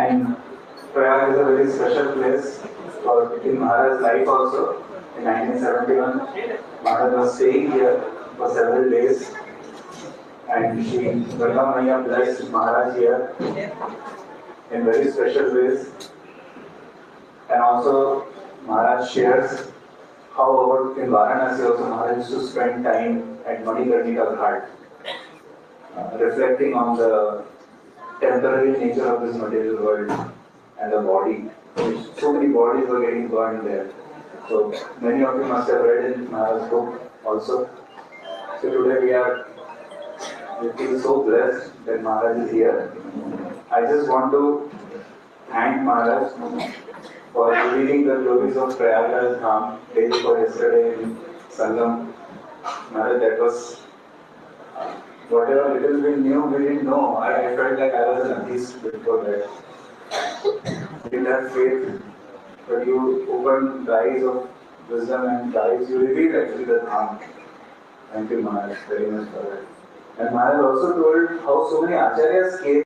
And Prayag is a very special place in Maharaj's life also. In 1971, Maharaj was staying here for several days, and she, Ganga Maya, blessed Maharaj here in very special ways. And also, Maharaj shares how about in Varanasi also Maharaj used to spend time at Manikarnika Ghat, reflecting on the temporary nature of this material world and the body. So many bodies were getting burned there. So many of you must have read in Maharaj's book also. So today we feel so blessed that Maharaj is here. I just want to thank Maharaj for revealing the glories of Prayagraj Dham day before yesterday in Sangam. Maharaj, that was whatever little we knew, we didn't know. I felt like I was an atheist before that. I didn't have faith, but you opened the eyes of wisdom and the eyes you revealed actually the Dham. Thank you, Maharaj, very much for that. And Maharaj also told how so many acharyas came.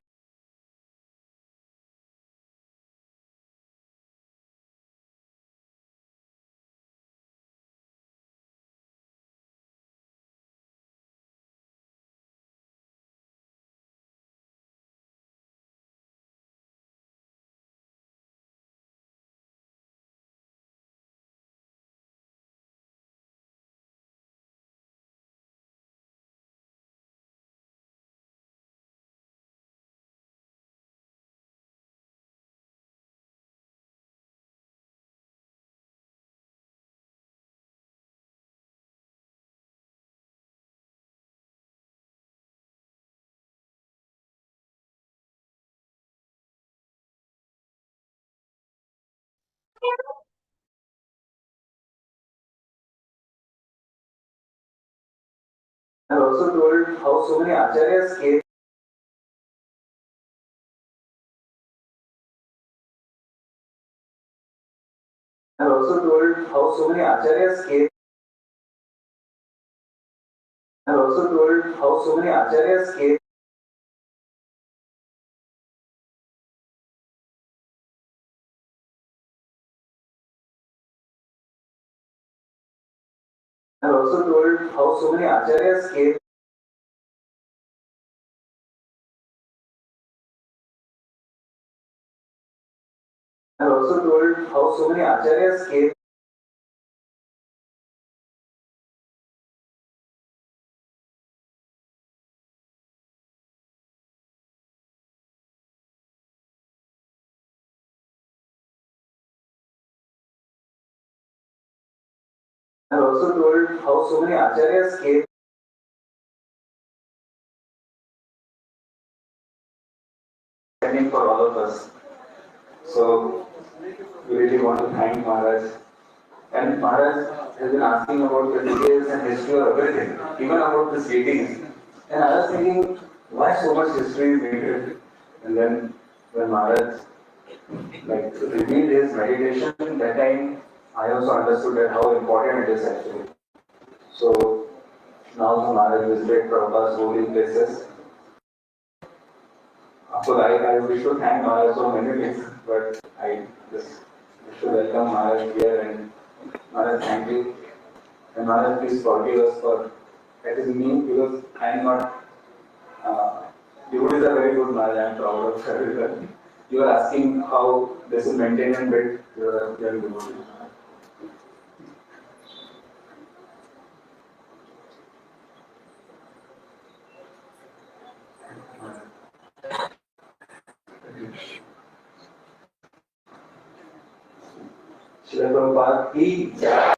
And also told how so many acharyas came. And also told how so many acharyas came. And also told how so many acharyas came. And also told how so many acharyas came. And also told how so many acharyas came. And also told how so many acharyas came. For all of us. So we really want to thank Maharaj. And Maharaj has been asking about the details and history of everything, even about the cities. And I was thinking, why so much history is needed? And then when Maharaj revealed his meditation, that time I also understood that how important it is actually. So now Maharaj visited Prabhupada's holy places. Of course, I wish to thank Maharaj so many things, but I just wish to welcome Maharaj here and Maharaj, thank you. And Maharaj, please forgive us for that is me because I am not. Devotees are very good, Maharaj. I am proud of everyone. You are asking how this is maintained and built. You are very devotee. Srila Prabhupada ki jai.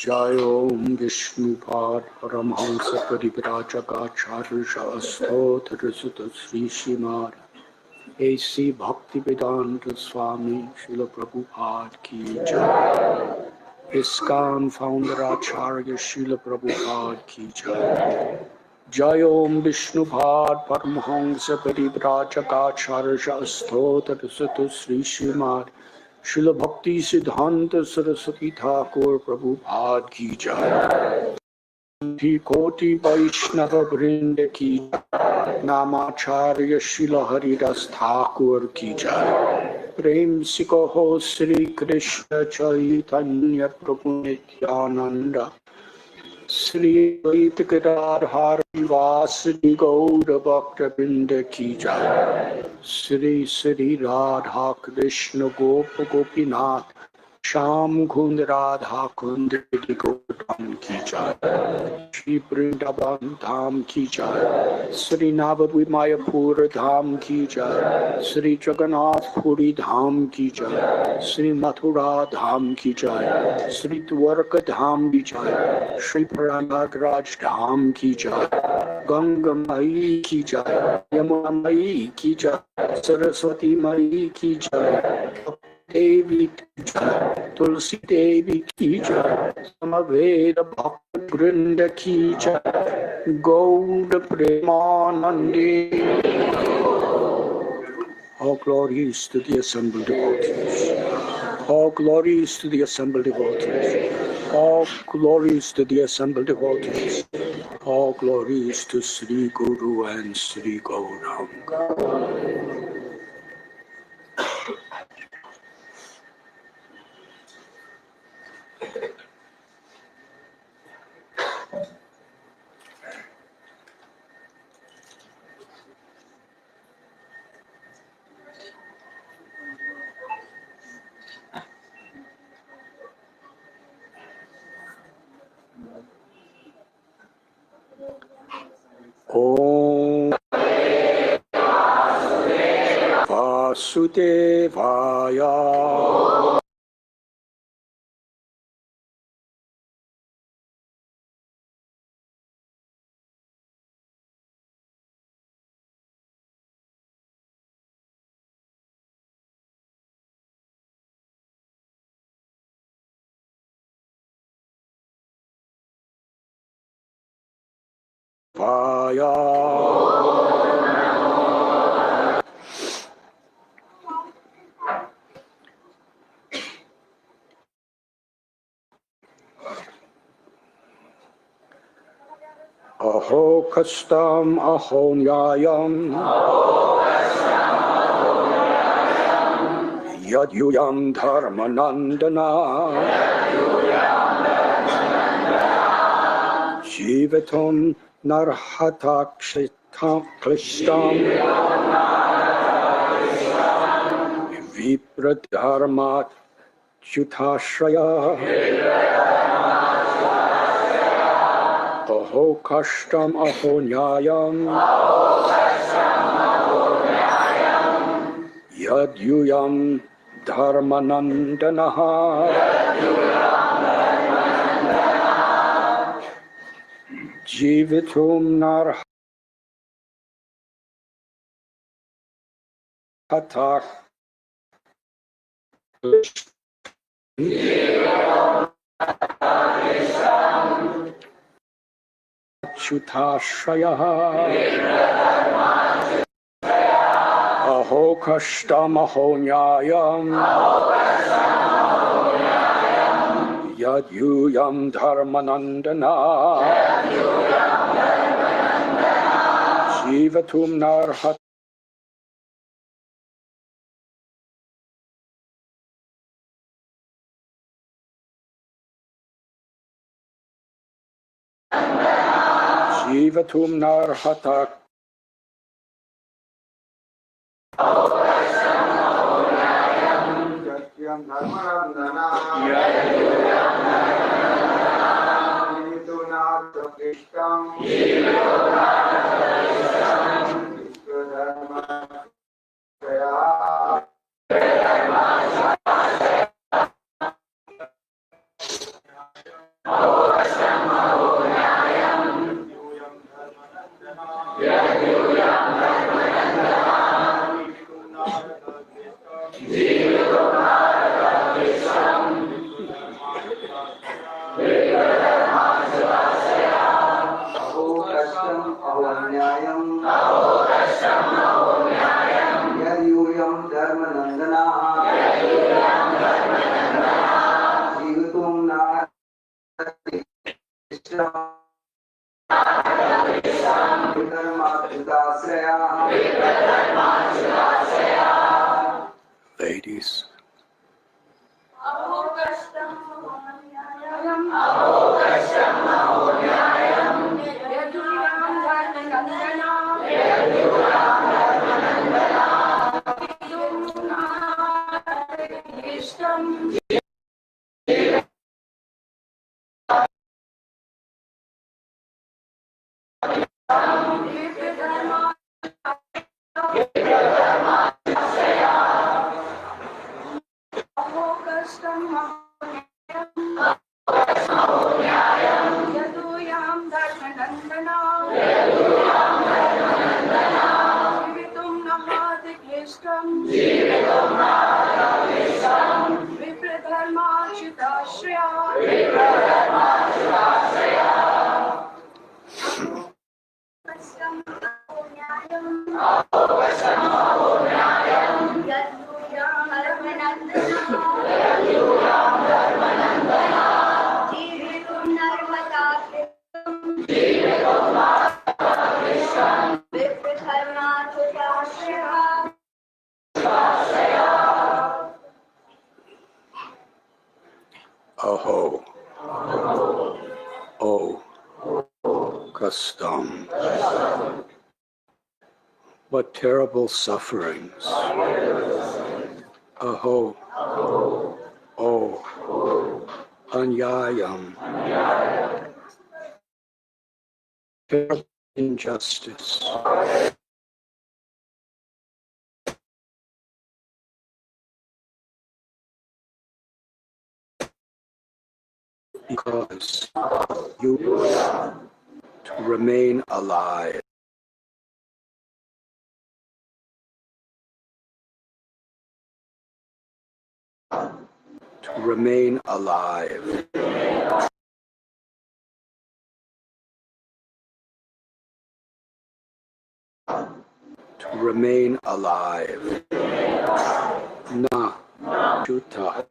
Jai Om Vishnupad Paramhansa Parivrajagacharya Shastotharasutta Sri Srimad A.C. Bhaktivedanta Swami Srila Prabhupada Ki Jai. ISKCON Founder Acharya Srila Prabhupada Ki Jai. Jai Om Vishnupad Paramhansa Parivrajagacharya Shastotharasutta Sri Srimad शिल भक्ति सिद्धांत सरस्वती ठाकुर प्रभुपाद की जय। कोटि वैष्णव वृंद की जय। नामाचार्य शिल हरिदास ठाकुर की जय। प्रेम से कहो श्री कृष्ण चैतन्य प्रभु नित्यानंद श्री द्वैत गदाधर वासुदेव गौर भक्त वृंद की जय। श्री श्री राधा कृष्ण गोप गोपीनाथ श्याम कुंद राधा कुंद गोधाम की जय। श्री वृंदावन धाम की जय। श्री नवमायापुर धाम की जय। श्री जगन्नाथ पुरी धाम की जय। श्री मथुरा धाम की जय। श्री द्वारका धाम की जय। श्री प्रयागराज धाम की जय। गंगा मई की जय। यमुना मई की जय। सरस्वती मई की जय। देवी की जय। तुलसी देवी की जय। समवेद भक्त वृंद की जय। Gaur Premanandi. All glories to the assembled devotees. All glories to the assembled devotees. All glories to the assembled devotees. All glories to Sri Guru and Sri Gauranga. Om Vasudevaya. Vaya. Aho kastam aho nyayam. Yadyuyam dharmanandana. Jivatam narhata klishtam. Vipradharmat chutashraya. Aho kashtam aho nyayam. Yadyuyam dharmanandanaha. Jivitum narhata chutashraya. Aho kashtam aho nyayam. Yadyuyam dharmanandana. Jivatum narhat. Jivatum narhata. Yadyam dharmarandana. Jivitunatha krishtam. Vishwadharma Prayag. Yadyuyam dharmanandana. Ladies. Aho. Oh. Custom. What terrible sufferings. Aho. Oh. Anyayam. Terrible injustice. Because you to remain alive. To remain alive. To remain alive. Na. Juta.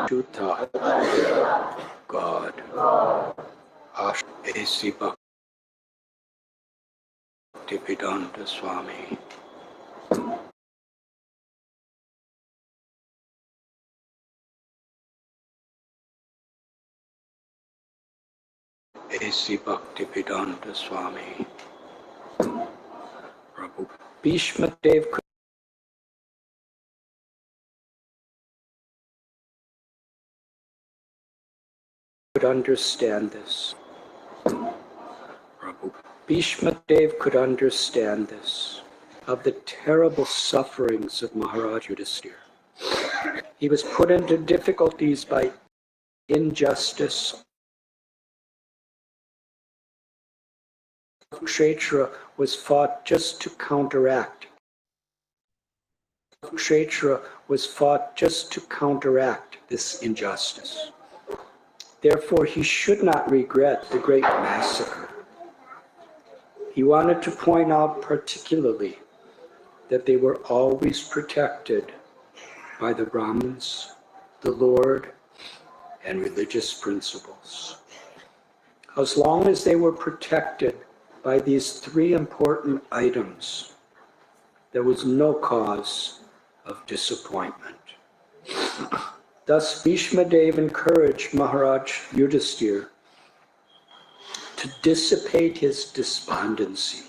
Juta. God. Ash Esi Bhaktivedanta Swami. Esi Bhaktivedanta Swami. Prabhu. Bishma Dev could understand this. Prabhu. Bishma Dev could understand this, of the terrible sufferings of Maharaj Yudhisthira. He was put into difficulties by injustice. Kshetra was fought just to counteract. Kshetra was fought just to counteract this injustice. Therefore, he should not regret the great massacre. He wanted to point out particularly that they were always protected by the Brahmins, the Lord, and religious principles. As long as they were protected by these three important items, there was no cause of disappointment. Thus, Bhishma Dev encouraged Maharaj Yudhisthira to dissipate his despondency.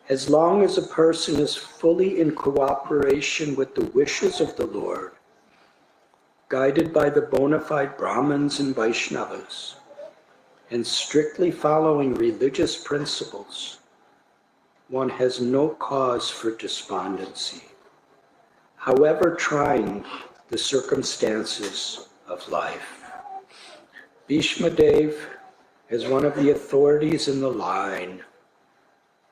As long as a person is fully in cooperation with the wishes of the Lord, guided by the bona fide Brahmins and Vaishnavas, and strictly following religious principles, one has no cause for despondency, however trying the circumstances of life. Bhishma Dev, as one of the authorities in the line,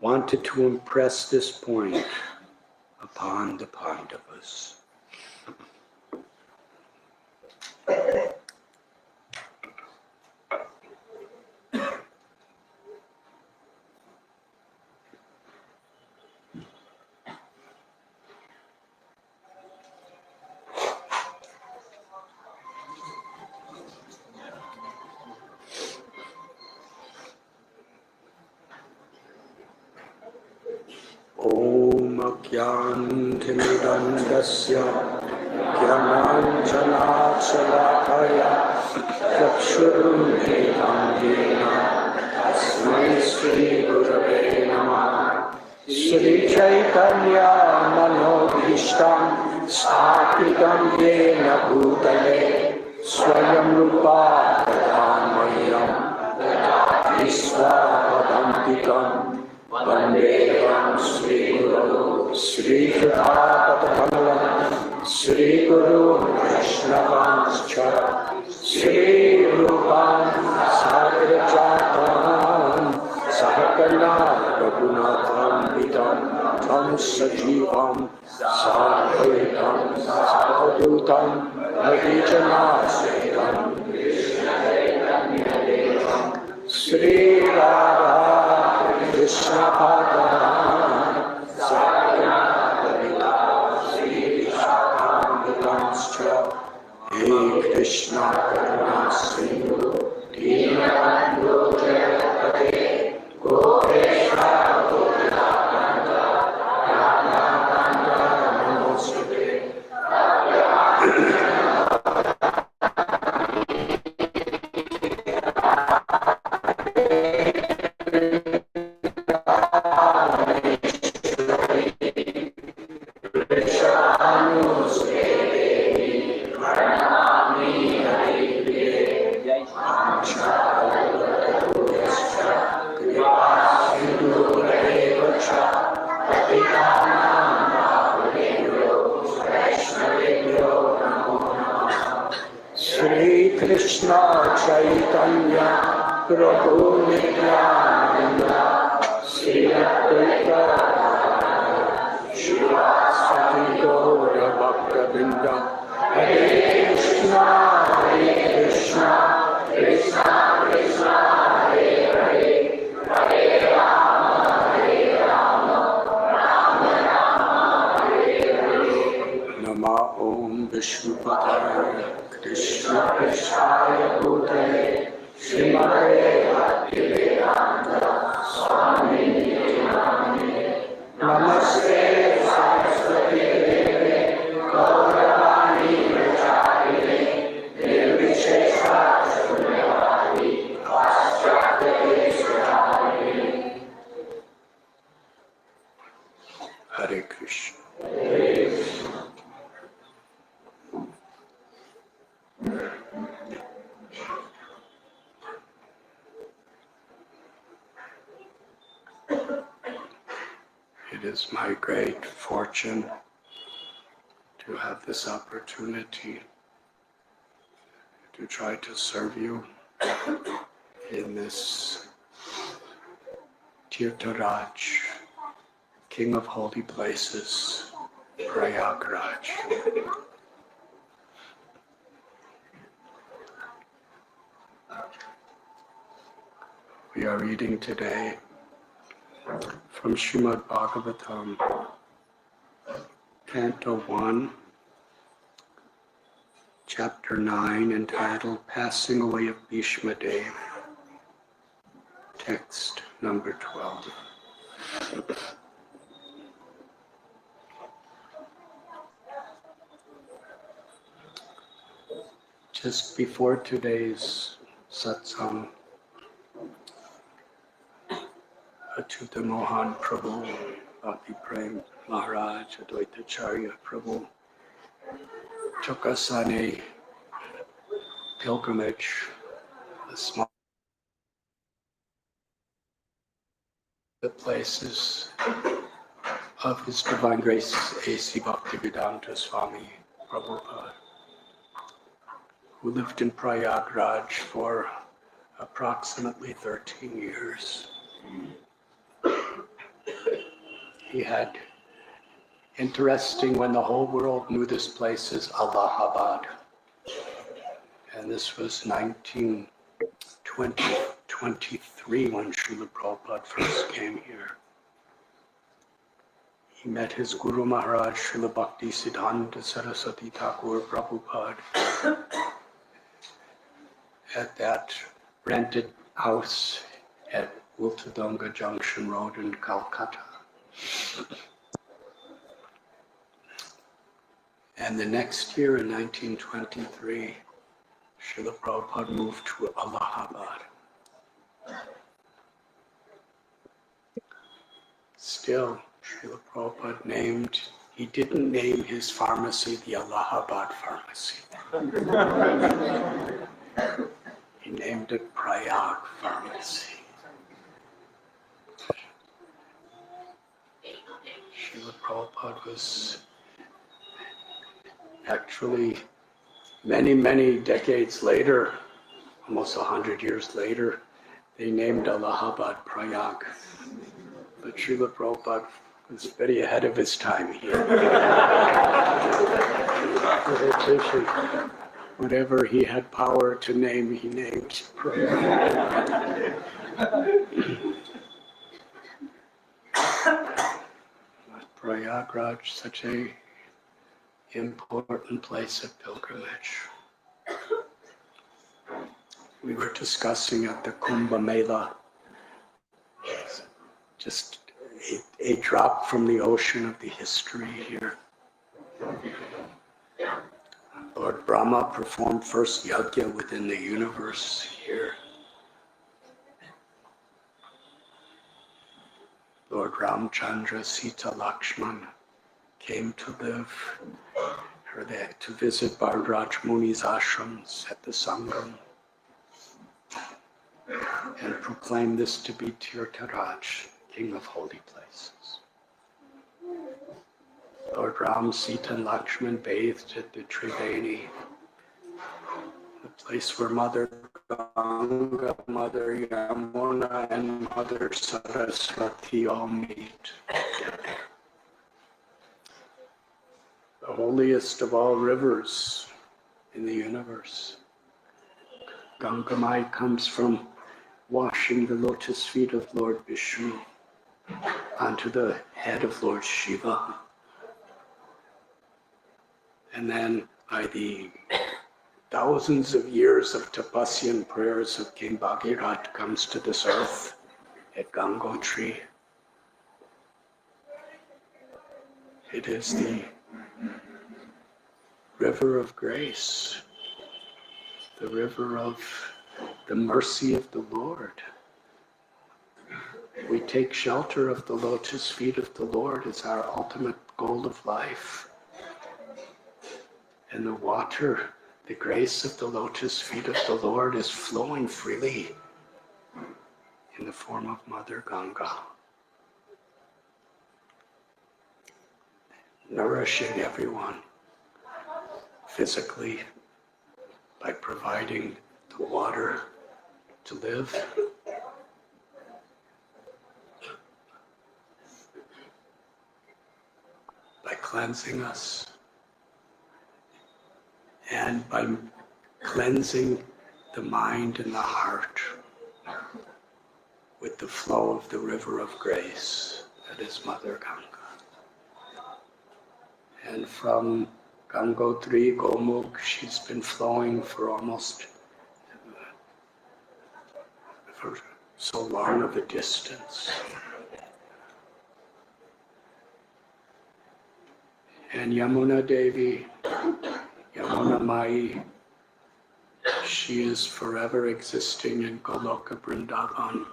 wanted to impress this point upon the Pandavas. Om Agyantimidandasya Gyananjanachalakaya Chakshurunmetam Yena Tasmai Sri Gurave Namah Sri Chaitanya Manobhishtam Sthapitam Yena Bhutale Swayam Rupa Dhammayam Visvapadantikam Vandeham Sri Guru Sri Radhanath Sri Guru Vaishnavanscha Sri Rupam Sagrajatam Sahakana Raghunatham Vidam Tam Sajivam Sadhaitam Sadhutam Harijanasritam Sri Radha Krishna Pada Sakyamrita Sri Shakhamritanscha He Krishna Karuna Sindhu Dinabandhu Jayapate Gopesha Gopinakanta Radhakanta Namostate Krishna Chaitanya Prabhu Nityananda Sri Advaita Shivasati Gaura Bhakta-vrinda Hare Krishna Krishna Krishna Hare Hare Hare Rama Rama Rama Hare Hare Nama Om Vishnupadaya Krishna Krishna Bhutale Srimate Bhaktivedanta Swami Maharaj Namaste Saraswati Deve Gauravani Pracharine Nirvishesha Shunyavadi Paschatya Swarine Hare Krishna. It is my great fortune to have this opportunity to try to serve you in this Tirtharaj, King of Holy Places, Prayagraj. We are reading today from Srimad Bhagavatam, Canto 1, Chapter 9, entitled Passing Away of Bhishma Dev, text number 12. Just before today's satsang, Achyuta Mohan Prabhu, Bhakti Prem Maharaj, Advaitacharya Prabhu took us on a pilgrimage, the small places of His Divine Grace A.C. Bhaktivedanta Swami Prabhupada, who lived in Prayagraj for approximately 13 years. He had, interesting, when the whole world knew this place as Allahabad, and this was 1923 when Srila Prabhupada first came here. He met his Guru Maharaj, Srila Bhakti Siddhanta Saraswati Thakur Prabhupada, at that rented house at Ultadunga Junction Road in Calcutta. And the next year, in 1923, Srila Prabhupada moved to Allahabad. Still, Srila Prabhupada he didn't name his pharmacy the Allahabad Pharmacy. He named it Prayag Pharmacy. Srila Prabhupada was actually many decades later, almost 100 years later, they named Allahabad Prayag. But Srila Prabhupada was very ahead of his time here. Whatever he had power to name, he named Prayag. Prayagraj, such a important place of pilgrimage. We were discussing at the Kumbhmela, just a drop from the ocean of the history here. Lord Brahma performed first yajna within the universe here. Lord Ramchandra, Sita Lakshman came to live, or to visit Bhardraj Muni's ashrams at the Sangam, and proclaimed this to be Tirtharaj, King of Holy Places. Lord Ram, Sita, and Lakshman bathed at the Triveni, the place where Mother Ganga, Mother Yamuna, and Mother Saraswati all meet. The holiest of all rivers in the universe. Ganga Mai comes from washing the lotus feet of Lord Vishnu onto the head of Lord Shiva. And then by the thousands of years of tapasya and prayers of King Bhagirath comes to this earth at Gangotri. It is the river of grace, the river of the mercy of the Lord. We take shelter of the lotus feet of the Lord as our ultimate goal of life. And the water, the grace of the lotus feet of the Lord is flowing freely in the form of Mother Ganga, nourishing everyone physically by providing the water to live, by cleansing us, and by cleansing the mind and the heart with the flow of the river of grace that is Mother Ganga. And from Gangotri, Gomukh, she's been flowing for almost for so long of a distance. And Yamuna Devi, Yamuna Mai, she is forever existing in Goloka Vrindavan.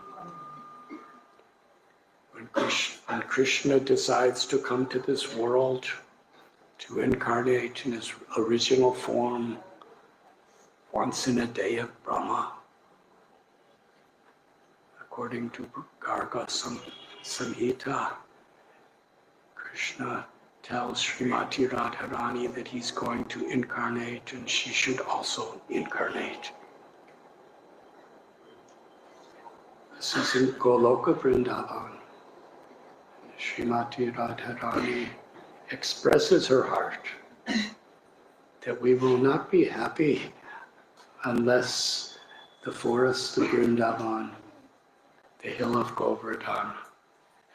When Krishna decides to come to this world, to incarnate in his original form, once in a day of Brahma. According to Garga Samhita, Krishna tells Srimati Radharani that he's going to incarnate and she should also incarnate. This is in Goloka Vrindavan. Srimati Radharani expresses her heart that we will not be happy unless the forest of Vrindavan, the hill of Govardhan,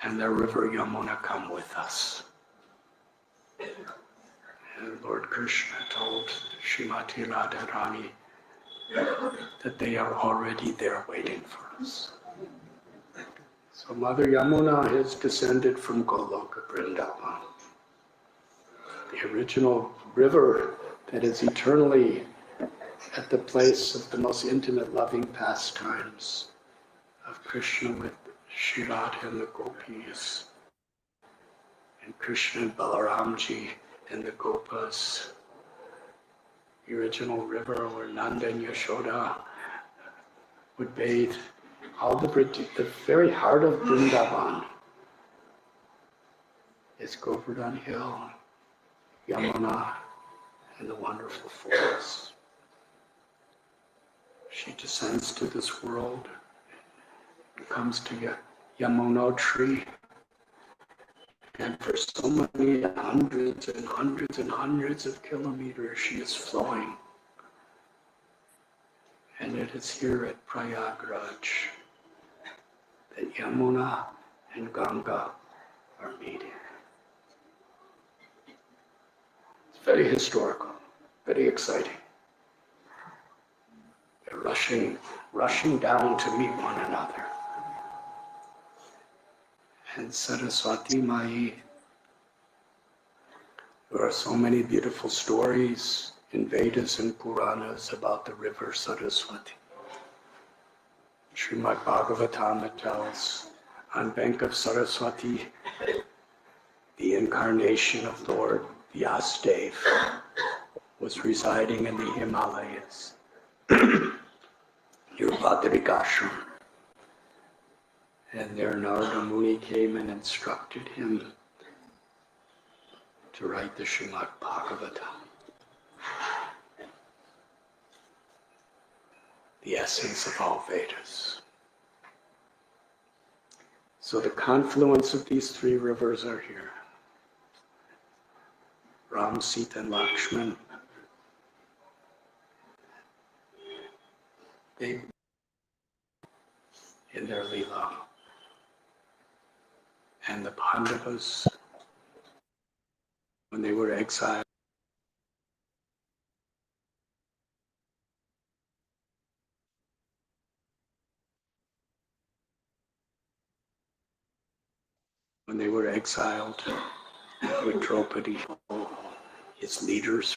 and the river Yamuna come with us. And Lord Krishna told Srimati Radharani that they are already there waiting for us. So Mother Yamuna has descended from Goloka Vrindavan, the original river that is eternally at the place of the most intimate loving pastimes of Krishna with Shri Radha and the gopis, and Krishna and Balaramji and the gopas, the original river where Nanda and Yashoda would bathe. All the very heart of Vrindavan is Govardhan Hill, Yamuna, and the wonderful forest. She descends to this world, comes to Yamunotri, and for so many hundreds and hundreds and hundreds of kilometers she is flowing. And it is here at Prayagraj that Yamuna and Ganga are meeting. It's very historical, very exciting. They're rushing down to meet one another. And Saraswati Mai, there are so many beautiful stories in Vedas and Puranas about the river Saraswati. Srimad Bhagavatam tells, on bank of Saraswati, the incarnation of Lord Vyasadeva was residing in the Himalayas, near Badrikashram. And there Narada Muni came and instructed him to write the Srimad Bhagavatam, the essence of all Vedas. So the confluence of these three rivers are here. Ram, Sita, and Lakshman. They, in their Leela. And the Pandavas, when they were exiled, with Draupadi, his leaders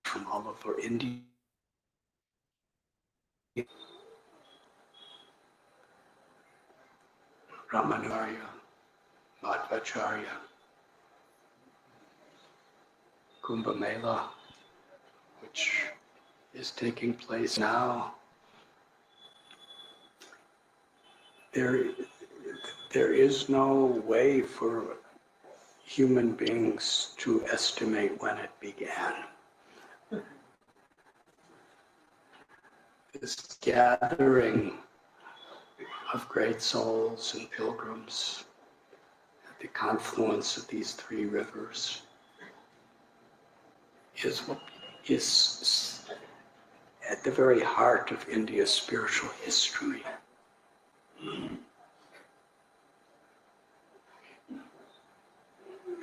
from all over India, Ramanarya, Madhvacharya, Kumbhmela, which is taking place now. There is no way for human beings to estimate when it began. This gathering of great souls and pilgrims at the confluence of these three rivers is at the very heart of India's spiritual history.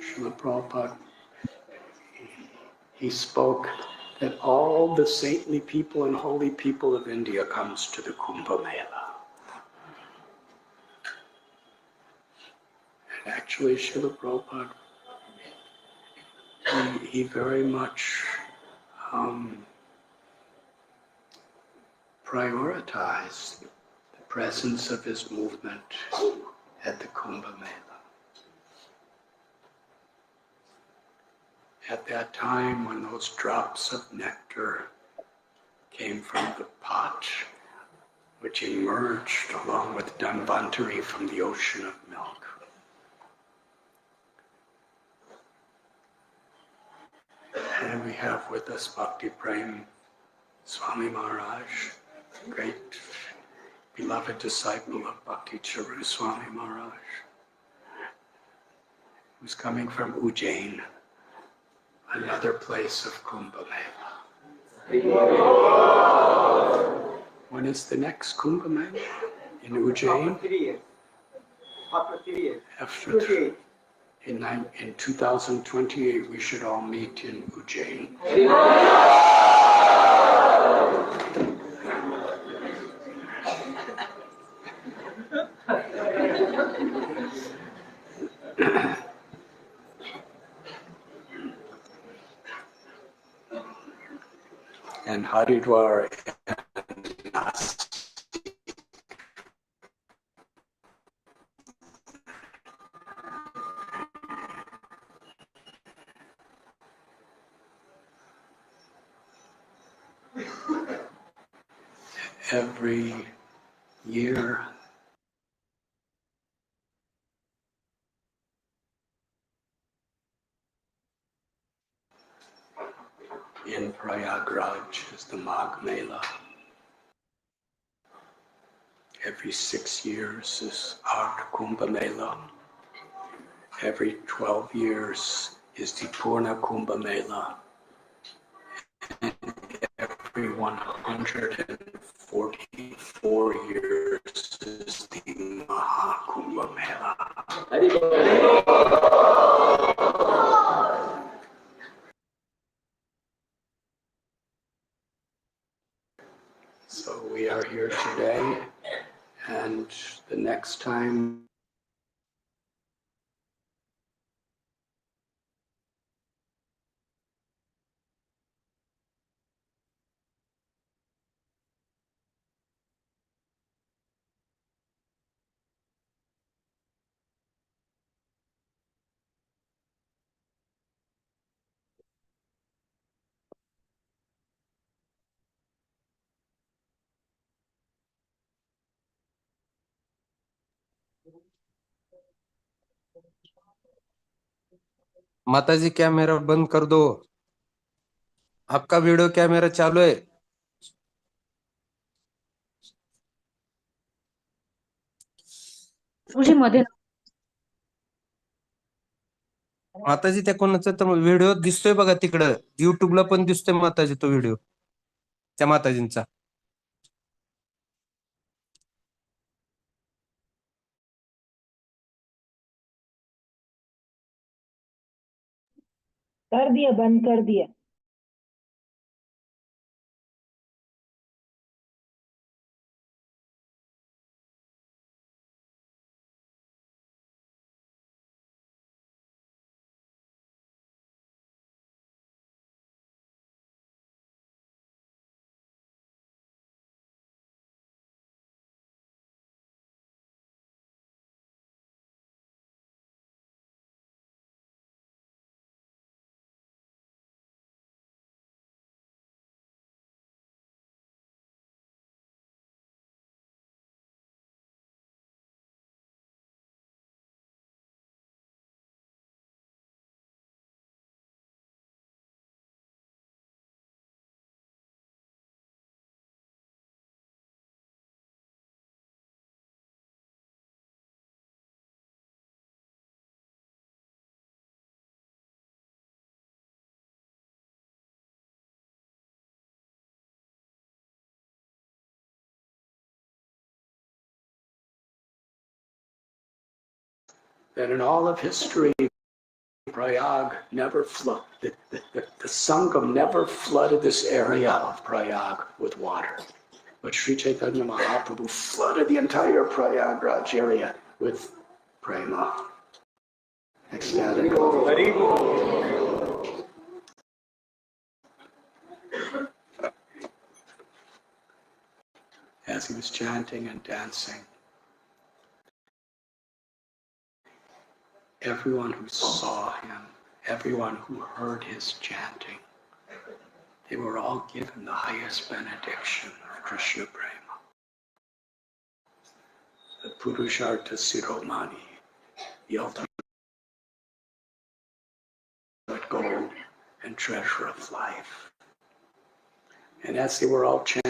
Srila Prabhupada, he spoke that all the saintly people and holy people of India comes to the Kumbhmela. And actually, Srila Prabhupada, he very much prioritized the presence of his movement at the Kumbh Mela. At that time, when those drops of nectar came from the pot, which emerged along with Dhanvantari from the ocean of milk. And we have with us Bhakti Prem Swami Maharaj, great beloved disciple of Bhakti Charu Swami Maharaj, who's coming from Ujjain, another place of Kumbhmela. When is the next Kumbhmela? In Ujjain? After 3 years. After 28. in 2028, we should all meet in Ujjain. And Haridwar and Nasi. Every year, in Prayagraj is the Magh Mela. Every 6 years is our Kumbhmela. Every 12 years is the Purna Kumbhmela. And every 144 years is the Mahakumbhmela. So we are here today, and the next time माताजी camera बंद कर दो, आपका video camera चालू है। तुझी मध्ये माताजी त्या कोणाचा तर व्हिडिओ दिसतोय बघा तिकडं, युट्यूबला पण दिसतोय माताजी तो व्हिडिओ त्या माताजींचा। कर दिया, बंद कर दिया। that in all of history, Prayag never flooded, the Sangam never flooded this area of Prayag with water. But Sri Chaitanya Mahaprabhu flooded the entire Prayagraj area with prema. Ecstatic. As he was chanting and dancing, everyone who saw him, everyone who heard his chanting, they were all given the highest benediction of Krishna Prema, the Purushartha Siromani, the ultimate gold and treasure of life. And as they were all chanting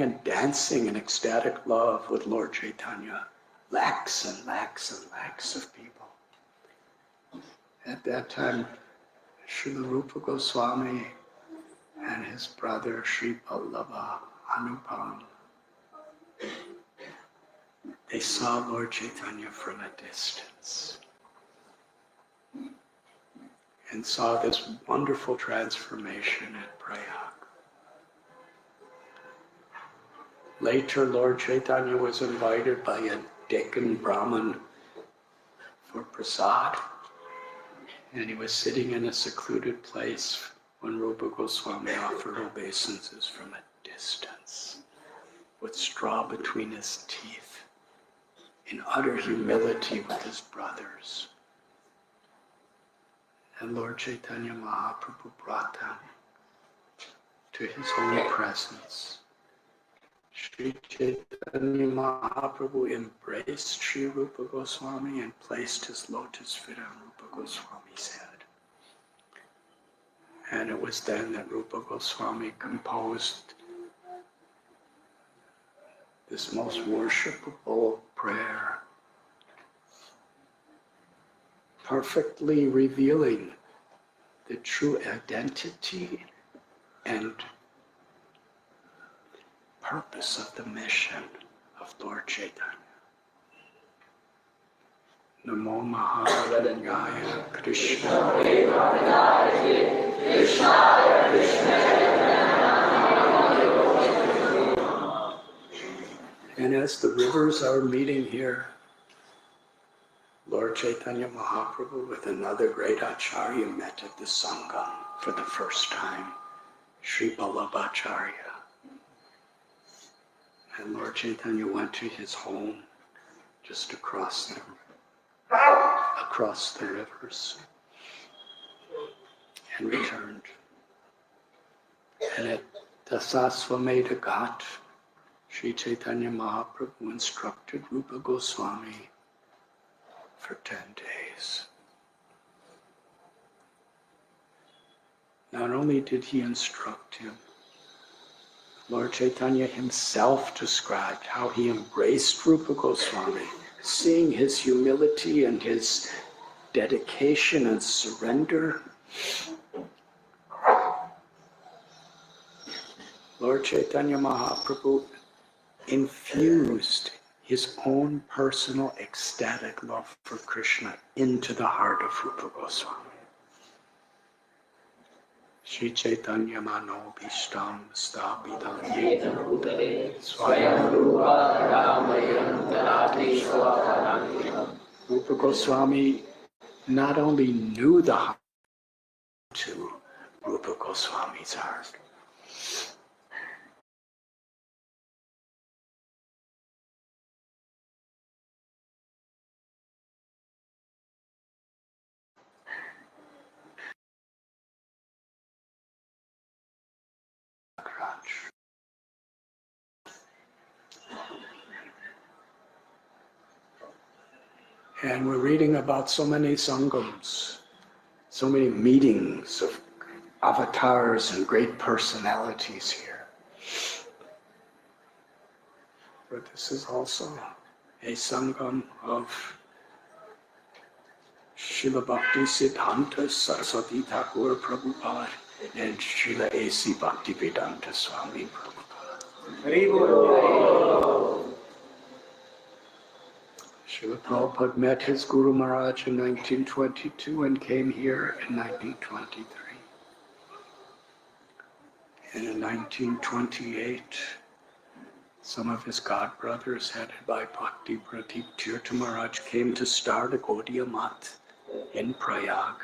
and dancing in ecstatic love with Lord Chaitanya, lakhs and lakhs and lakhs of people. At that time, Srila Rupa Goswami and his brother Sri Vallabha Anupam, they saw Lord Chaitanya from a distance and saw this wonderful transformation at Prayag. Later, Lord Chaitanya was invited by a Deccan Brahmin for prasad, and he was sitting in a secluded place when Rupa Goswami offered obeisances from a distance, with straw between his teeth, in utter humility with his brothers. And Lord Chaitanya Mahaprabhu brought them to his holy presence. Sri Chaitanya Mahaprabhu embraced Sri Rupa Goswami and placed his lotus feet on Rupa Goswami's head. And it was then that Rupa Goswami composed this most worshipable prayer, perfectly revealing the true identity and purpose of the mission of Lord Chaitanya. Namo Maharajaya Krishna And as the rivers are meeting here, Lord Chaitanya Mahaprabhu with another great Acharya met at the Sangam for the first time, Sri Vallabhacharya. And Lord Chaitanya went to his home just across the rivers and returned. And at the Sasvamedha Ghat, Sri Chaitanya Mahaprabhu instructed Rupa Goswami for 10 days. Not only did he instruct him, Lord Chaitanya himself described how he embraced Rupa Goswami, seeing his humility and his dedication and surrender. Lord Chaitanya Mahaprabhu infused his own personal ecstatic love for Krishna into the heart of Rupa Goswami. Shri Chaitanya Mano Bhishtam Sthapidam Yetam Udare Swayam Rupa Ramayam Tarati Swaparantam. Rupa Goswami not only knew the heart to Rupa Goswami's heart, Prayagraj. And we're reading about so many sangams, so many meetings of avatars and great personalities here. But this is also a sangam of Srila Bhakti Siddhanta Saraswati Thakur Prabhupada and Srila A.C. Bhaktivedanta Swami Prabhupada. Srila Prabhupada met his Guru Maharaj in 1922 and came here in 1923. And in 1928, some of his godbrothers, headed by Bhakti Pradeep Tirtha Maharaj, came to start a Gaudiya Math in Prayag.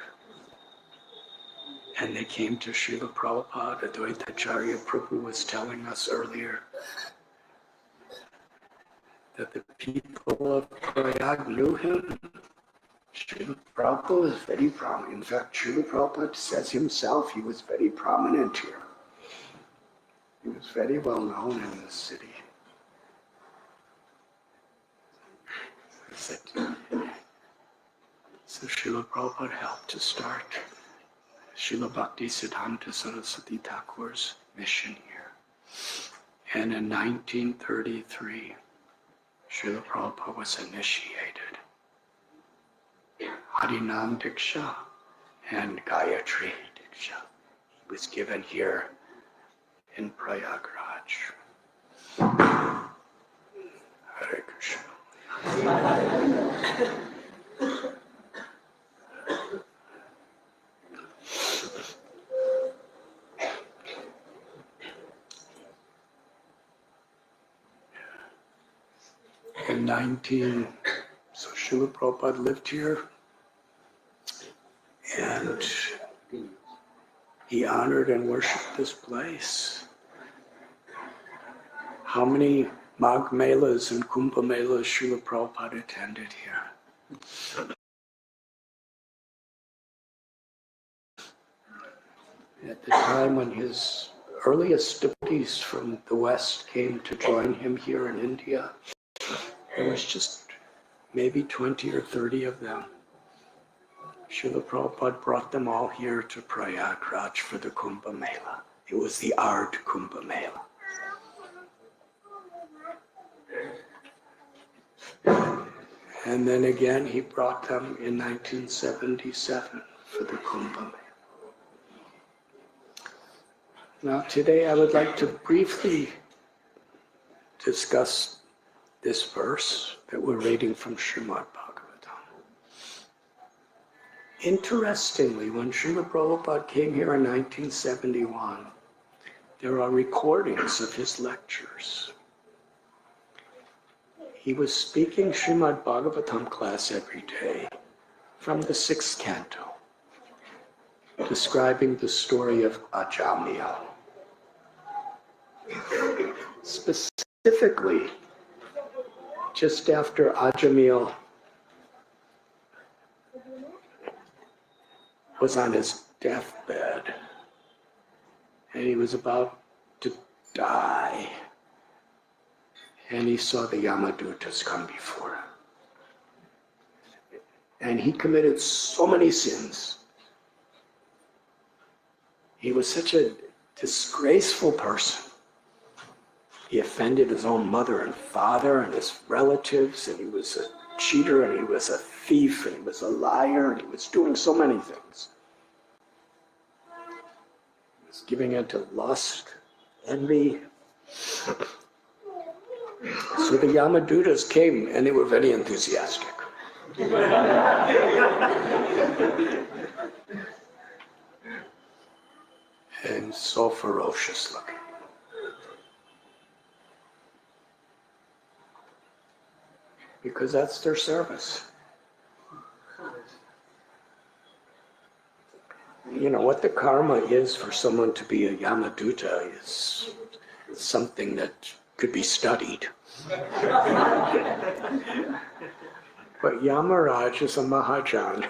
And they came to Srila Prabhupada. Advaita Acharya Prabhu was telling us earlier that the people of Prayag knew him Srila Prabhupada was very prominent. In fact, Srila Prabhupada says himself he was very prominent here. He was very well known in this city. So Srila Prabhupada helped to start Srila Bhakti Siddhanta Saraswati Thakur's mission here. And in 1933, Srila Prabhupada was initiated. Harinam Diksha and Gayatri Diksha. He was given here in Prayagraj. Hare Krishna. So Srila Prabhupada lived here, and he honored and worshipped this place. How many Magh Melas and Kumbhmelas Srila Prabhupada attended here? At the time when his earliest devotees from the West came to join him here in India, there was just maybe 20 or 30 of them. Srila Prabhupada brought them all here to Prayagraj for the Kumbhmela. It was the art Kumbhmela. And then again he brought them in 1977 for the Kumbhmela. Now today I would like to briefly discuss this verse that we're reading from Srimad Bhagavatam. Interestingly, when Srila Prabhupada came here in 1971, there are recordings of his lectures. He was speaking Srimad Bhagavatam class every day from the 6th canto, describing the story of Ajamil. Specifically, just after Ajamil was on his deathbed and he was about to die, and he saw the Yamadutas come before him. And he committed so many sins. He was such a disgraceful person. He offended his own mother and father and his relatives, and he was a cheater, and he was a thief, and he was a liar, and he was doing so many things. He was giving into lust, envy. So the Yamadutas came, and they were very enthusiastic. And so ferocious looking. Because that's their service. You know, what the karma is for someone to be a Yamaduta is something that could be studied. But Yamaraj is a Mahajan.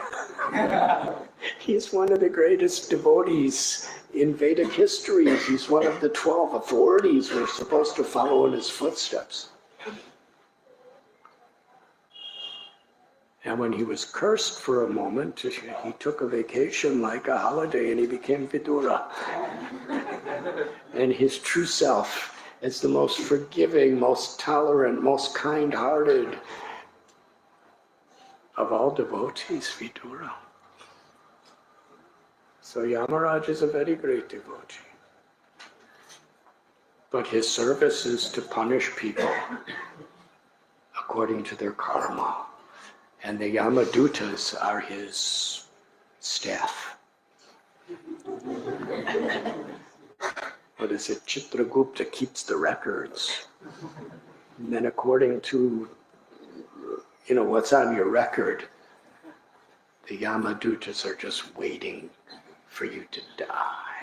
He's one of the greatest devotees in Vedic history. He's one of the 12 authorities we're supposed to follow in his footsteps. And when he was cursed for a moment, he took a vacation like a holiday, and he became Vidura. And his true self is the most forgiving, most tolerant, most kind-hearted of all devotees, Vidura. So Yamaraj is a very great devotee. But his service is to punish people according to their karma. And the Yamadutas are his staff. What is it? Chitragupta keeps the records. And then according to, what's on your record, the Yamadutas are just waiting for you to die.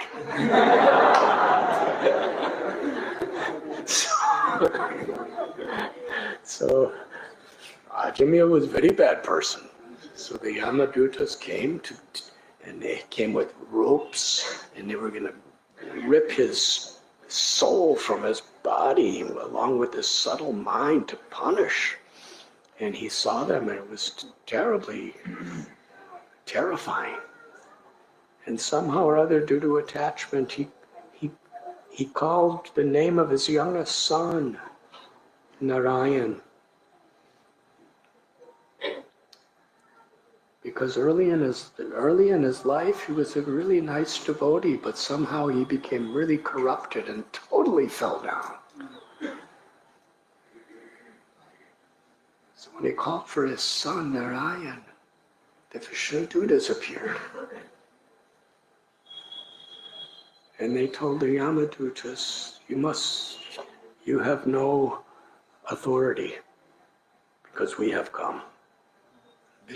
So Ajamil was a very bad person. So the Yamadutas came and they came with ropes, and they were going to rip his soul from his body along with his subtle mind to punish. And he saw them, and it was terribly terrifying. And somehow or other, due to attachment, he called the name of his youngest son, Narayan. Because early in his life, he was a really nice devotee, but somehow he became really corrupted and totally fell down. So when he called for his son, Narayan, the Vishnudutas appeared. And they told the Yamadutas, you have no authority because we have come. The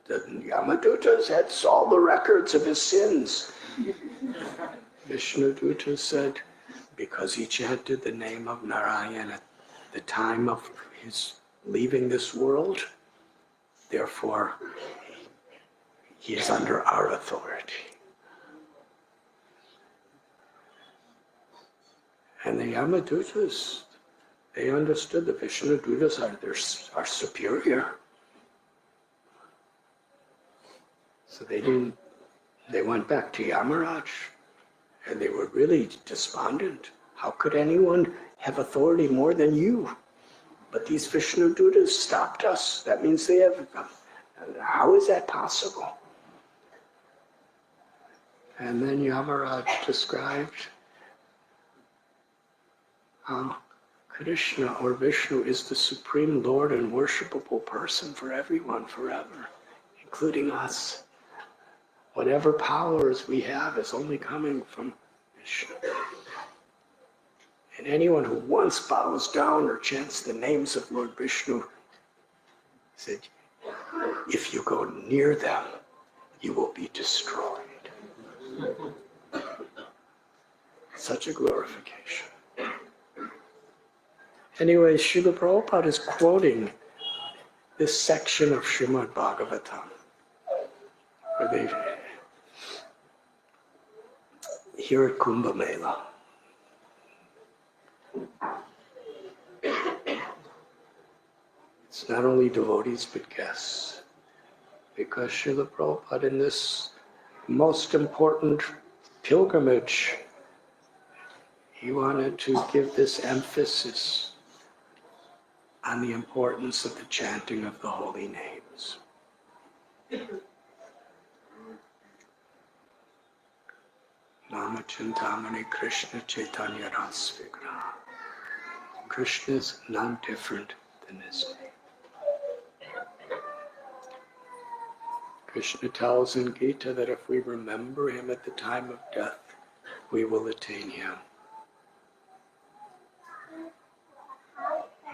Yamadutas had all the records of his sins. Vishnuduta said, because he chanted the name of Narayan at the time of his leaving this world, therefore he is under our authority. And the Yamadutas, they understood the Vishnudutas are superior. So they went back to Yamaraj, and they were really despondent. How could anyone have authority more than you? But these Vishnudutas stopped us. That means they have, how is that possible? And then Yamaraj described how Krishna or Vishnu is the supreme Lord and worshipable person for everyone forever, including us. Whatever powers we have is only coming from Vishnu. And anyone who once bows down or chants the names of Lord Vishnu, said, if you go near them, you will be destroyed. Such a glorification. Anyway, Srila Prabhupada is quoting this section of Srimad Bhagavatam, where here at Kumbhmela. It's not only devotees but guests, because Srila Prabhupada in this most important pilgrimage, he wanted to give this emphasis on the importance of the chanting of the holy names. Namachintamani Krishna Chaitanya Rasvigraha. Krishna is none different than his name. Krishna tells in Gita that if we remember him at the time of death, we will attain him.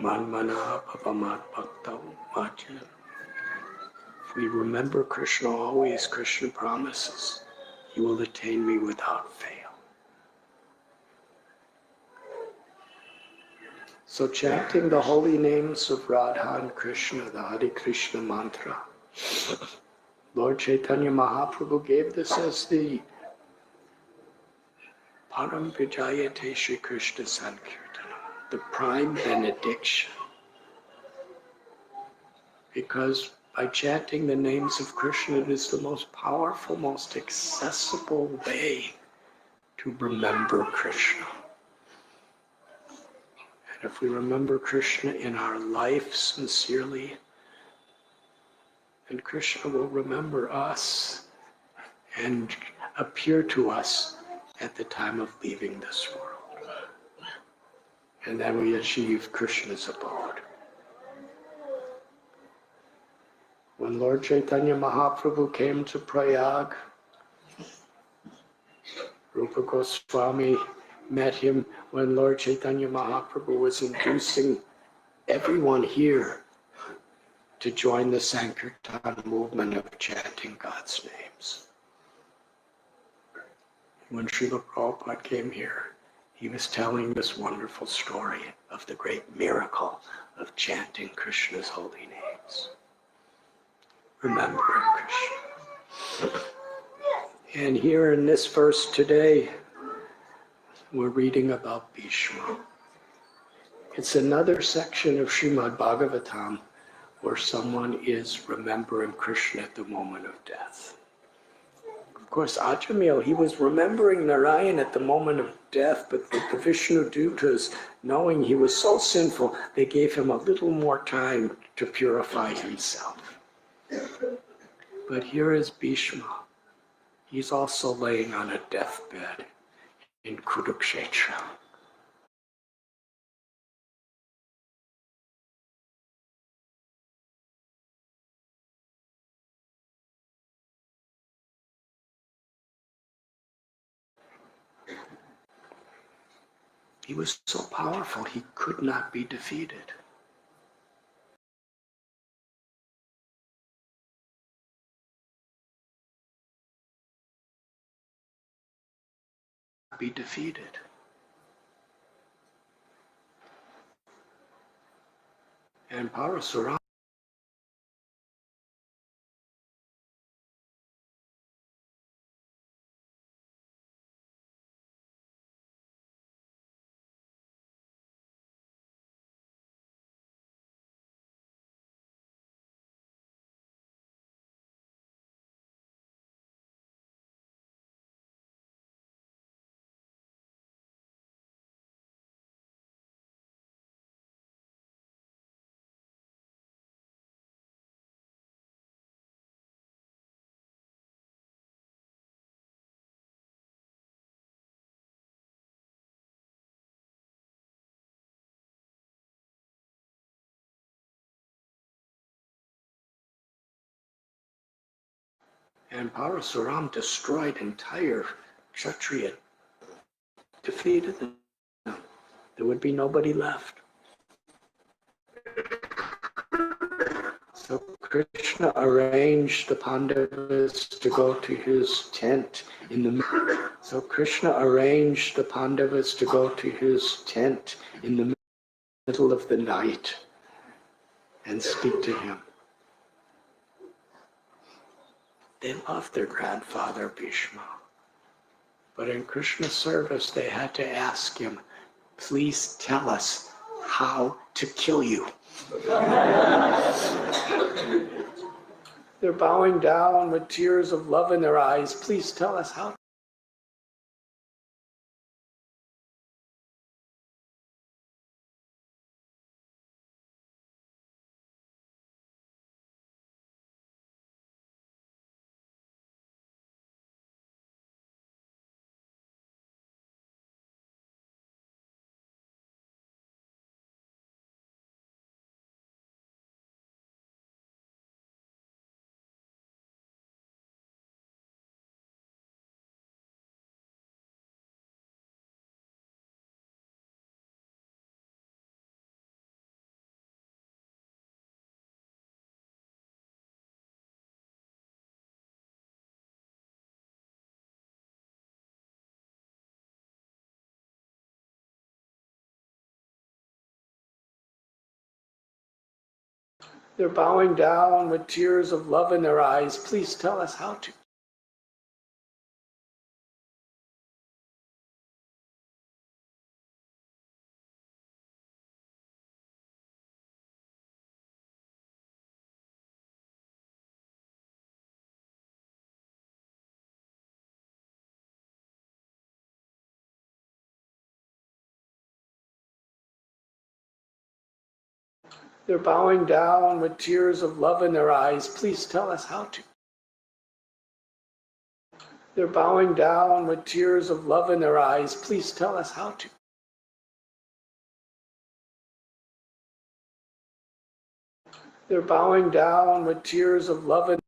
Manmana Bhavamat Bhaktav Machya. If we remember Krishna always, Krishna promises, you will attain me without fail. So chanting the holy names of Radha and Krishna, the Hare Krishna mantra, Lord Chaitanya Mahaprabhu gave this as the Param Vijayate Shri Krishna Sankirtana, the prime benediction. Because by chanting the names of Krishna, it is the most powerful, most accessible way to remember Krishna. And if we remember Krishna in our life sincerely, then Krishna will remember us and appear to us at the time of leaving this world. And then we achieve Krishna's abode. When Lord Chaitanya Mahaprabhu came to Prayag, Rupa Goswami met him when Lord Chaitanya Mahaprabhu was inducing everyone here to join the Sankirtan movement of chanting God's names. When Srila Prabhupada came here, he was telling this wonderful story of the great miracle of chanting Krishna's holy names. remembering Krishna. And here in this verse today, we're reading about Bhishma. It's another section of Srimad Bhagavatam where someone is remembering Krishna at the moment of death. Of course, Ajamil, he was remembering Narayan at the moment of death, but the Vishnu Dutas, knowing he was so sinful, they gave him a little more time to purify himself. But here is Bhishma. He's also laying on a deathbed in Kurukshetra. He was so powerful, he could not be defeated. Be defeated. And Parasuram destroyed entire Kshatriya, defeated them. There would be nobody left. So Krishna arranged the Pandavas to go to his tent in the middle of the night and speak to him. They loved their grandfather Bhishma, but in Krishna's service they had to ask him, please tell us how to kill you. They're bowing down with tears of love in their eyes. Please tell us how. They're bowing down with tears of love in their eyes. Please tell us how to. They're bowing down with tears of love in their eyes. Please tell us how to. They're bowing down with tears of love in their eyes. Please tell us how to. They're bowing down with tears of love in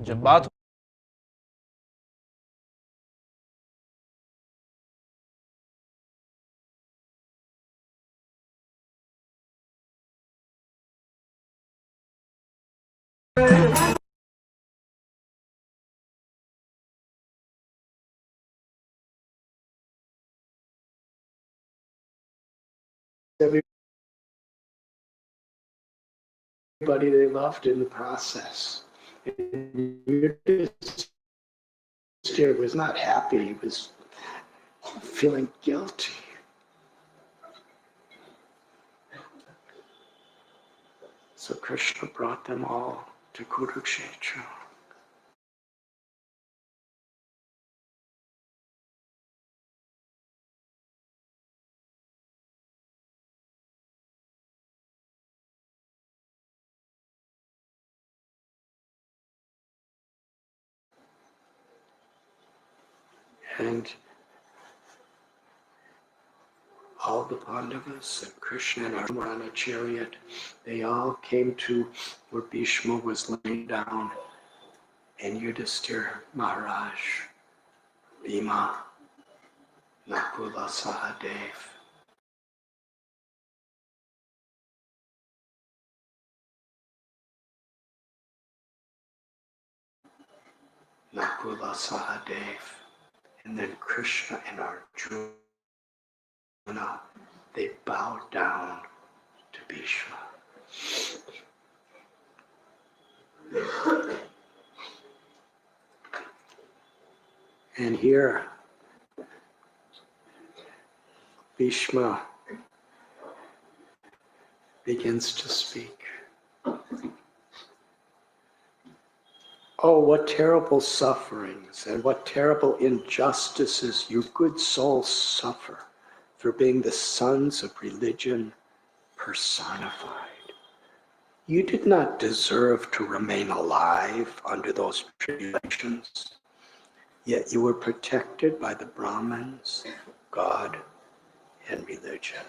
जब बात Everybody they loved in the process. Haridas was not happy, he was feeling guilty. So Krishna brought them all to Kurukshetra. And all the Pandavas and Krishna and Arjuna were on a chariot. They all came to where Bishma was laying down, and Yudhisthira Maharaj, Bhima, Nakula Sahadev, Nakula Sahadev, and then Krishna and Arjuna, they bowed down to Bhishma. And here, Bhishma begins to speak. Oh, what terrible sufferings and what terrible injustices you good souls suffer for being the sons of religion personified. You did not deserve to remain alive under those tribulations, yet you were protected by the Brahmins, God, and religion.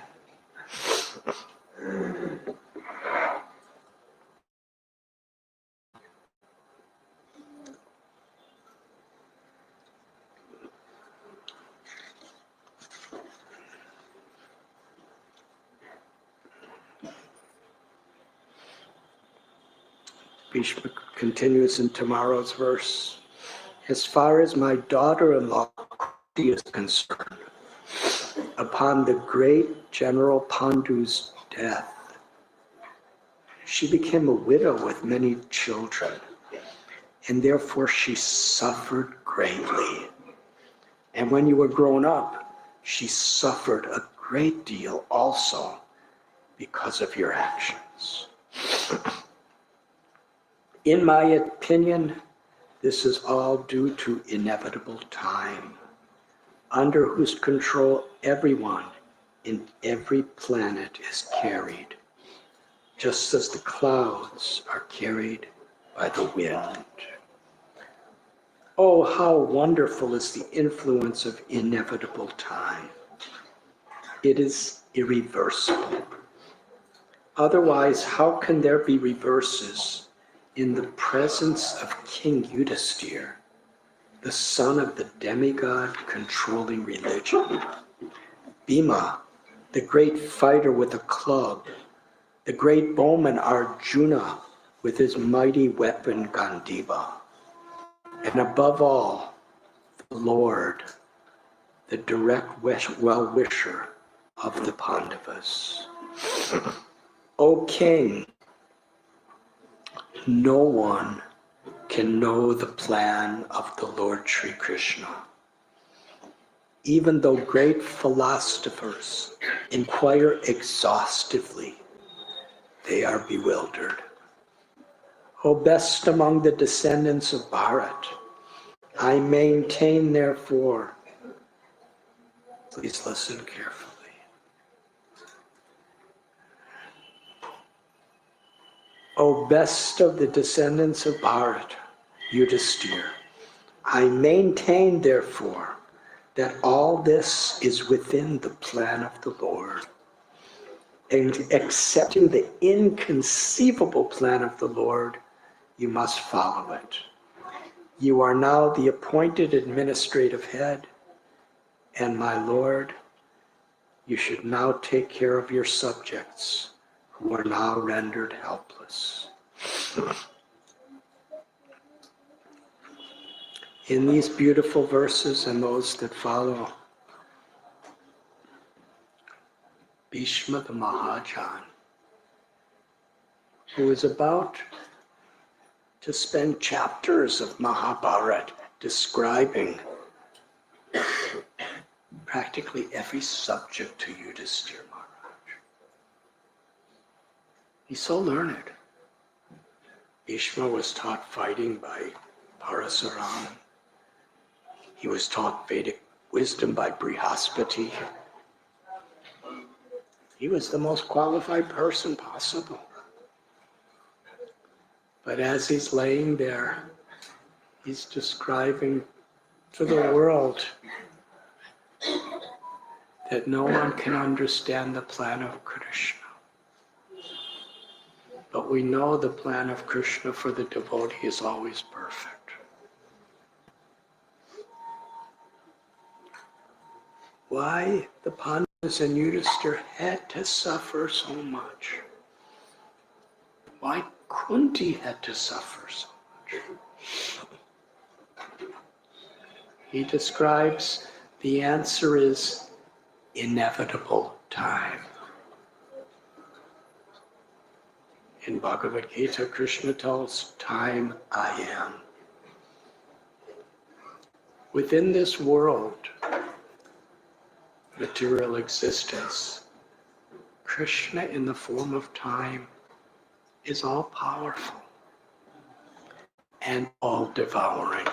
Bhishma continues in tomorrow's verse. As far as my daughter-in-law is concerned, upon the great General Pandu's death, she became a widow with many children, and therefore she suffered greatly. And when you were grown up, she suffered a great deal also because of your actions. In my opinion, this is all due to inevitable time, under whose control everyone in every planet is carried, just as the clouds are carried by the wind. Oh, how wonderful is the influence of inevitable time. It is irreversible. Otherwise, how can there be reverses in the presence of King Yudhisthira, the son of the demigod controlling religion? Bhima, the great fighter with a club, the great bowman Arjuna with his mighty weapon Gandiva, and above all, the Lord, the direct well-wisher of the Pandavas. O King, no one can know the plan of the Lord Sri Krishna. Even though great philosophers inquire exhaustively, they are bewildered. O best among the descendants of Bharat, I maintain therefore, please listen carefully. O best of the descendants of Bharat, Yudhisthira, I maintain therefore that all this is within the plan of the Lord. And accepting the inconceivable plan of the Lord, you must follow it. You are now the appointed administrative head, and my Lord, you should now take care of your subjects who are now rendered helpless. In these beautiful verses and those that follow, Bishma the Mahajan, who is about to spend chapters of Mahabharata describing practically every subject to Yudhishthira Maharaj. He's so learned. Bhishma was taught fighting by Parasuram. He was taught Vedic wisdom by Brihaspati. He was the most qualified person possible. But as he's laying there, he's describing to the world that no one can understand the plan of Krishna. But we know the plan of Krishna for the devotee is always perfect. Why the Pandavas and Yudhishthira had to suffer so much? Why Kunti had to suffer so much? He describes the answer is inevitable time. In Bhagavad Gita, Krishna tells time I am. Within this world, material existence, Krishna in the form of time is all powerful and all devouring.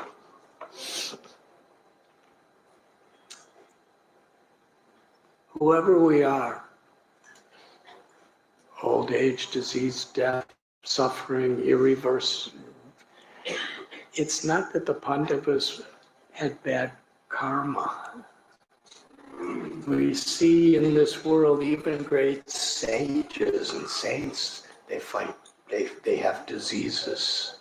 Whoever we are, old age, disease, death, suffering, irreversible, it's not that the Pandavas had bad karma. We see in this world even great sages and saints, they fight, they have diseases,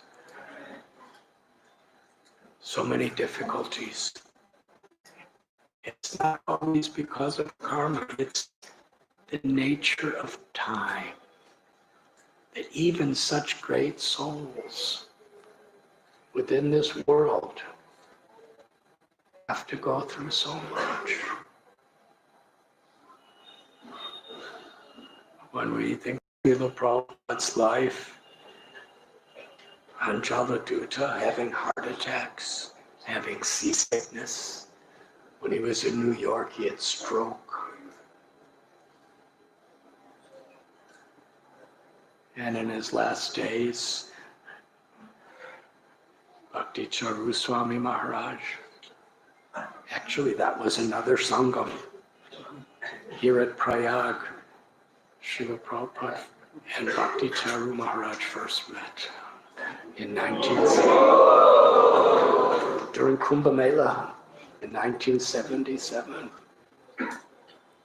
so many difficulties. It's not always because of karma, it's the nature of time. That even such great souls within this world have to go through so much. When we think of the Prabhupada's life, Anjaladuta having heart attacks, having seasickness. When he was in New York, he had stroke. And in his last days, Bhakti Charu Swami Maharaj, actually that was another Sangam. Here at Prayag, Srila Prabhupada and Bhakti Charu Maharaj first met in during Kumbhmela in 1977.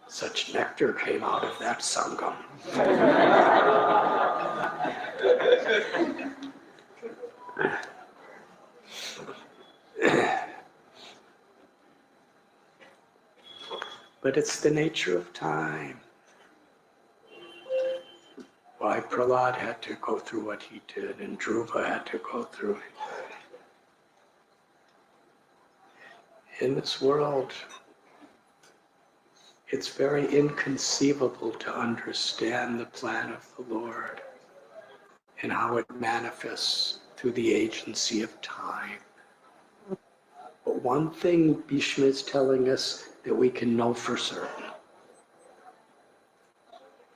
Such nectar came out of that Sangam. But it's the nature of time. Why Prahlad had to go through what he did, and Dhruva had to go through it. In this world, it's very inconceivable to understand the plan of the Lord and how it manifests through the agency of time. But one thing Bhishma is telling us that we can know for certain.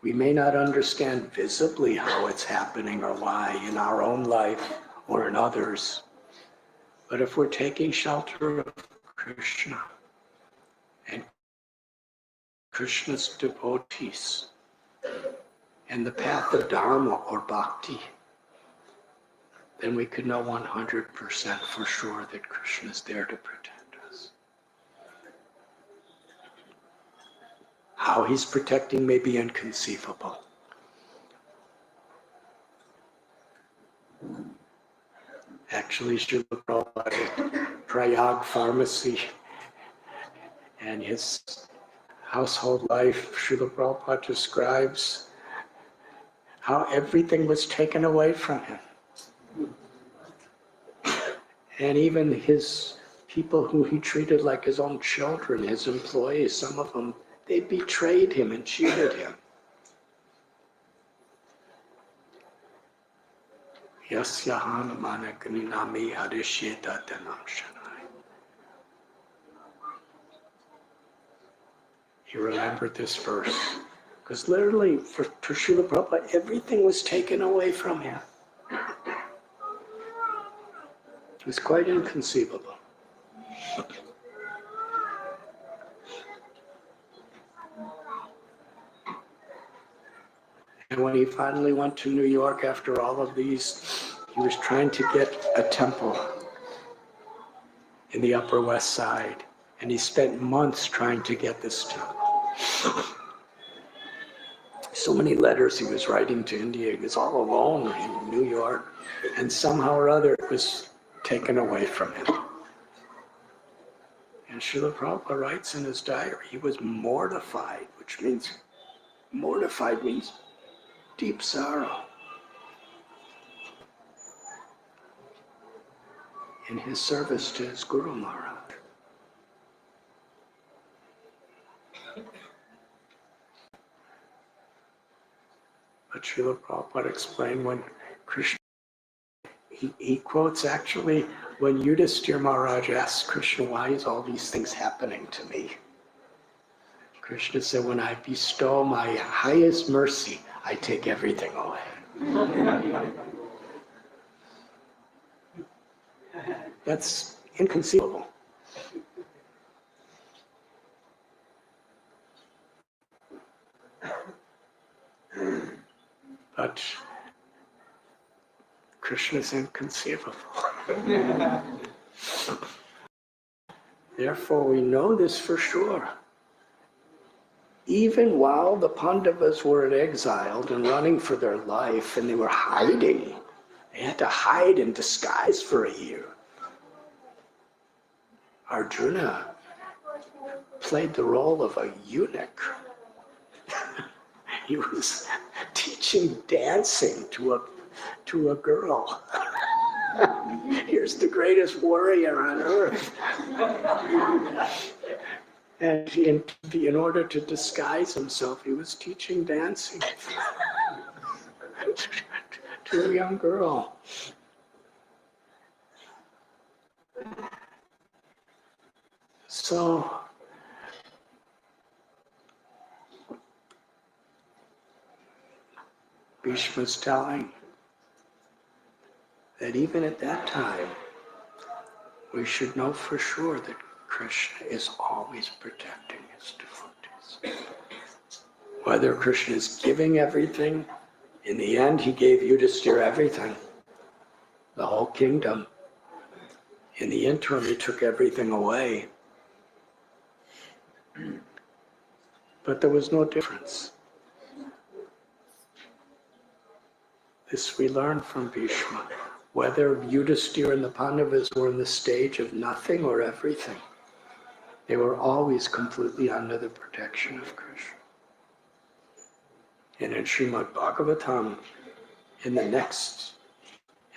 We may not understand visibly how it's happening or why in our own life or in others, but if we're taking shelter of Krishna and Krishna's devotees and the path of Dharma or Bhakti, then we can know 100% for sure that Krishna is there to protect us. How he's protecting may be inconceivable. Actually, Srila Prabhupada at Prayag pharmacy and his household life, Srila Prabhupada describes how everything was taken away from him. And even his people who he treated like his own children, his employees, some of them, they betrayed him and cheated him. Yasya hanamana kaninami harishyeta tanam shanai. He remembered this verse. Because literally, for Srila Prabhupada, everything was taken away from him. It was quite inconceivable. And when he finally went to New York after all of these, he was trying to get a temple in the Upper West Side. And he spent months trying to get this temple. So many letters he was writing to India. He was all alone in New York. And somehow or other it was taken away from him. And Srila Prabhupada writes in his diary, he was mortified, which means, mortified means deep sorrow. In his service to his Guru Maharaj. But Srila Prabhupada explained when Krishna, he quotes actually when Yudhisthira Maharaj asked Krishna, why is all these things happening to me? Krishna said, when I bestow my highest mercy, I take everything away. That's inconceivable. But Krishna is inconceivable. Therefore, we know this for sure. Even while the Pandavas were exiled and running for their life, and they were hiding, they had to hide in disguise for a year. Arjuna played the role of a eunuch. He was teaching dancing to a girl. Here's the greatest warrior on earth. And in order to disguise himself, he was teaching dancing to a young girl. So, Bishma's telling that even at that time, we should know for sure that Krishna is always protecting his devotees. Whether Krishna is giving everything, in the end he gave Yudhisthira everything, the whole kingdom. In the interim he took everything away. But there was no difference. This we learn from Bishma. Whether Yudhisthira and the Pandavas were in the stage of nothing or everything, they were always completely under the protection of Krishna. And in Srimad Bhagavatam, in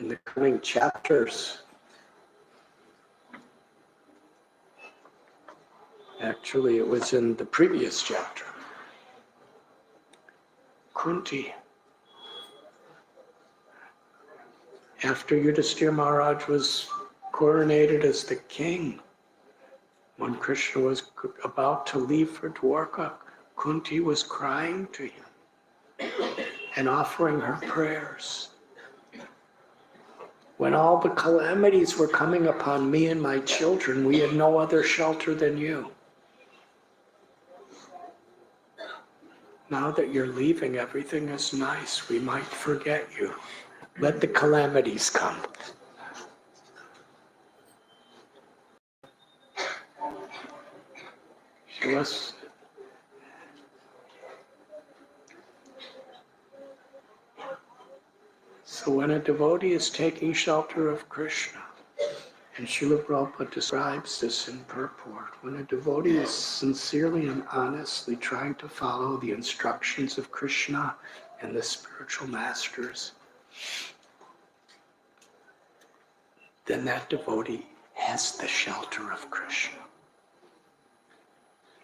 the coming chapters, actually it was in the previous chapter, Kunti, after Yudhisthira Maharaj was coronated as the king, when Krishna was about to leave for Dwarka, Kunti was crying to him and offering her prayers. When all the calamities were coming upon me and my children, we had no other shelter than you. Now that you're leaving, everything is nice. We might forget you. Let the calamities come. She was So when a devotee is taking shelter of Krishna, and Srila Prabhupada describes this in purport, when a devotee is sincerely and honestly trying to follow the instructions of Krishna and the spiritual masters, then that devotee has the shelter of Krishna.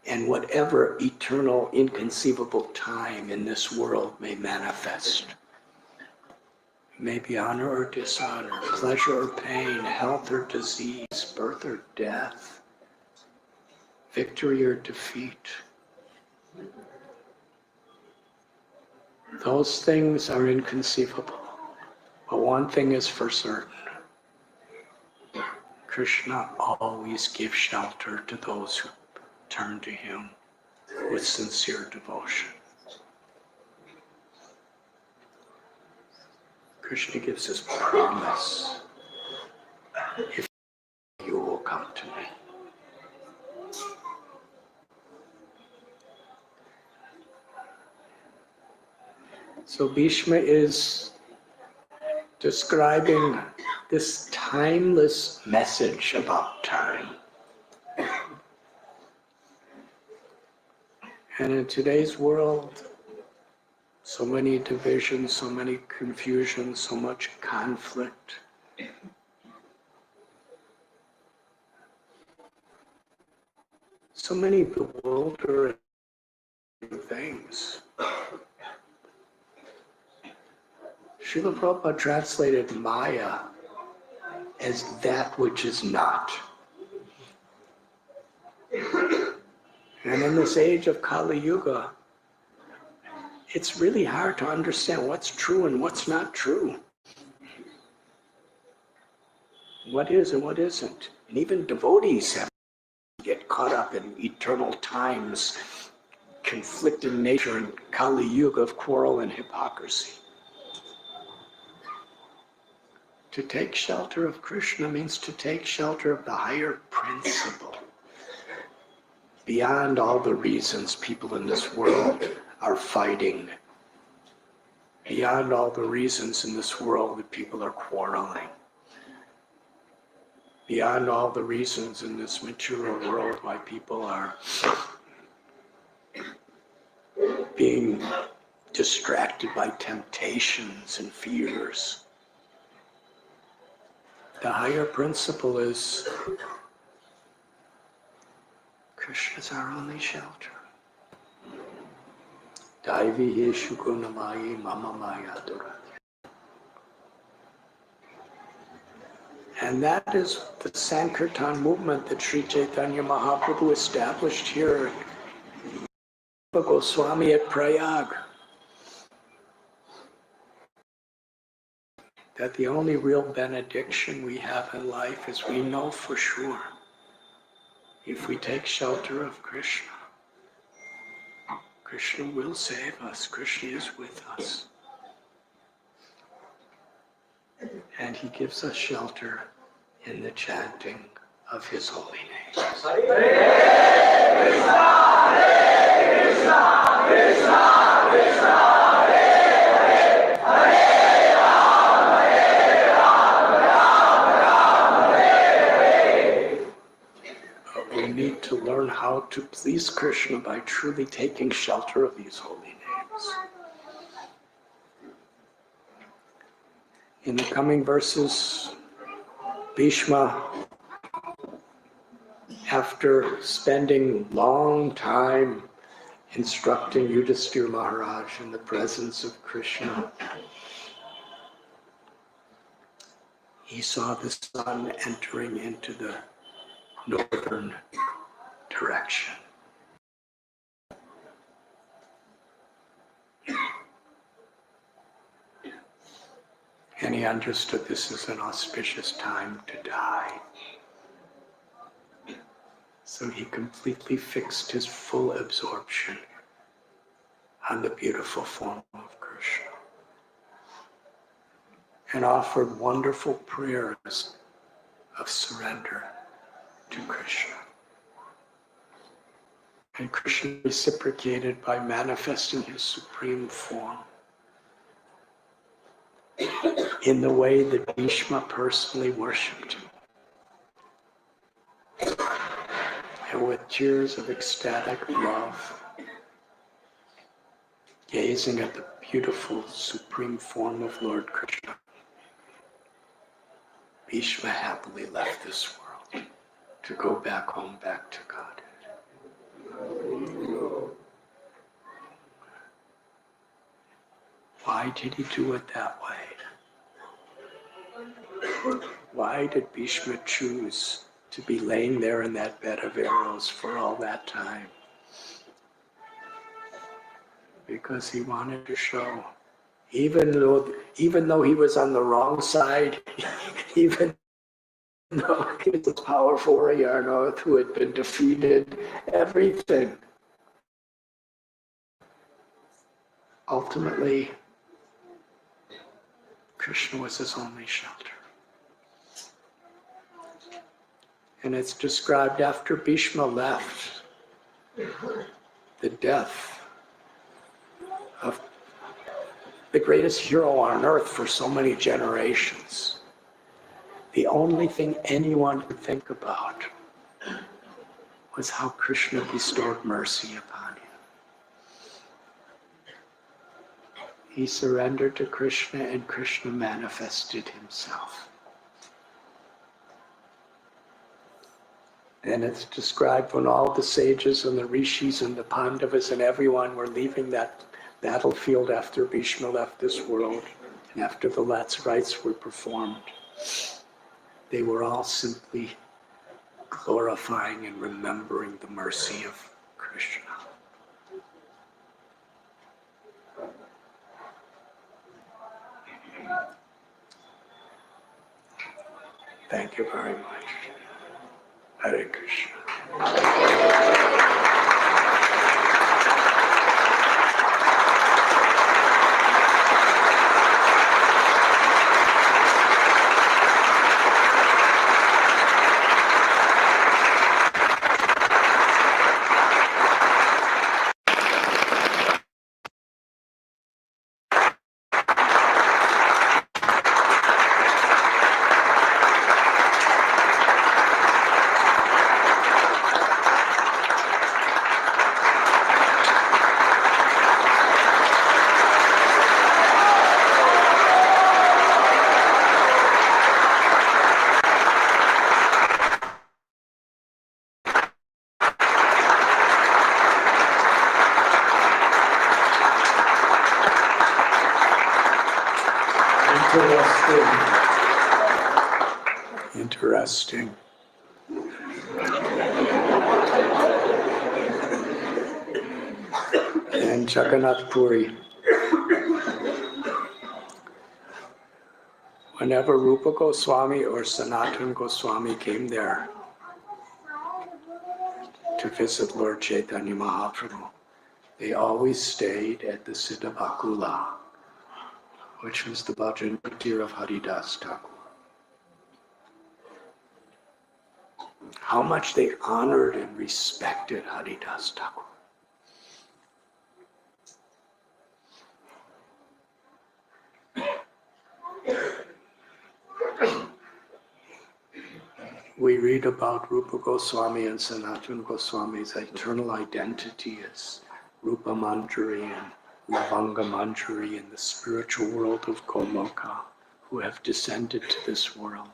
And whatever eternal, inconceivable time in this world may manifest, may be honor or dishonor, pleasure or pain, health or disease, birth or death, victory or defeat. Those things are inconceivable. But one thing is for certain. Krishna always gives shelter to those who turn to him with sincere devotion. Krishna gives his promise, if you will come to me. So Bhishma is describing this timeless message about time. And in today's world, so many divisions, so many confusions, so much conflict. So many bewildering things. Srila Prabhupada translated Maya as that which is not. And in this age of Kali Yuga, it's really hard to understand what's true and what's not true. What is and what isn't. And even devotees have to get caught up in eternal times, conflicting nature and Kali Yuga of quarrel and hypocrisy. To take shelter of Krishna means to take shelter of the higher principle. Beyond all the reasons people in this world are fighting, beyond all the reasons in this world that people are quarreling, beyond all the reasons in this material world why people are being distracted by temptations and fears. The higher principle is Krishna's our only shelter. Daivi Yeshu Gunamayi Mama Maya Dura. And that is the Sankirtan movement that Sri Chaitanya Mahaprabhu established here at Goswami at Prayag. That the only real benediction we have in life is we know for sure, if we take shelter of Krishna, Krishna will save us. Krishna is with us. And he gives us shelter in the chanting of his holy name. Hare Krishna, Hare Krishna, Krishna Krishna, Hare Hare, Hare Ram, Ram, Hare Hare. We need to learn how to please Krishna by truly taking shelter of these holy names. In the coming verses, Bhishma, after spending long time instructing Yudhisthira Maharaj in the presence of Krishna, he saw the sun entering into the northern direction. And he understood this is an auspicious time to die. So he completely fixed his full absorption on the beautiful form of Krishna and offered wonderful prayers of surrender to Krishna. And Krishna reciprocated by manifesting his supreme form. in the way that Bhishma personally worshipped him. And with tears of ecstatic love, gazing at the beautiful supreme form of Lord Krishna, Bhishma happily left this world to go back home, back to God. Why did he do it that way? Why did Bhishma choose to be laying there in that bed of arrows for all that time? Because he wanted to show, even though he was on the wrong side, even though he was a powerful warrior on earth who had been defeated, everything, ultimately, Krishna was his only shelter. And it's described after Bhishma left, the death of the greatest hero on earth for so many generations. The only thing anyone could think about was how Krishna bestowed mercy upon him. He surrendered to Krishna and Krishna manifested himself. And it's described when all the sages and the rishis and the Pandavas and everyone were leaving that battlefield after Bhishma left this world and after the last rites were performed. They were all simply glorifying and remembering the mercy of Krishna. Thank you very much. Hare Krishna. Interesting. And Jagannath Puri. Whenever Rupa Goswami or Sanatana Goswami came there to visit Lord Chaitanya Mahaprabhu, they always stayed at the Siddha Bakula, which was the bhajan kutir of Haridas Thakur. How much they honored and respected Haridas Thakur. We read about Rupa Goswami and Sanatana Goswami's eternal identity as Rupa Manjari and Lavanga Manjari in the spiritual world of Goloka, who have descended to this world.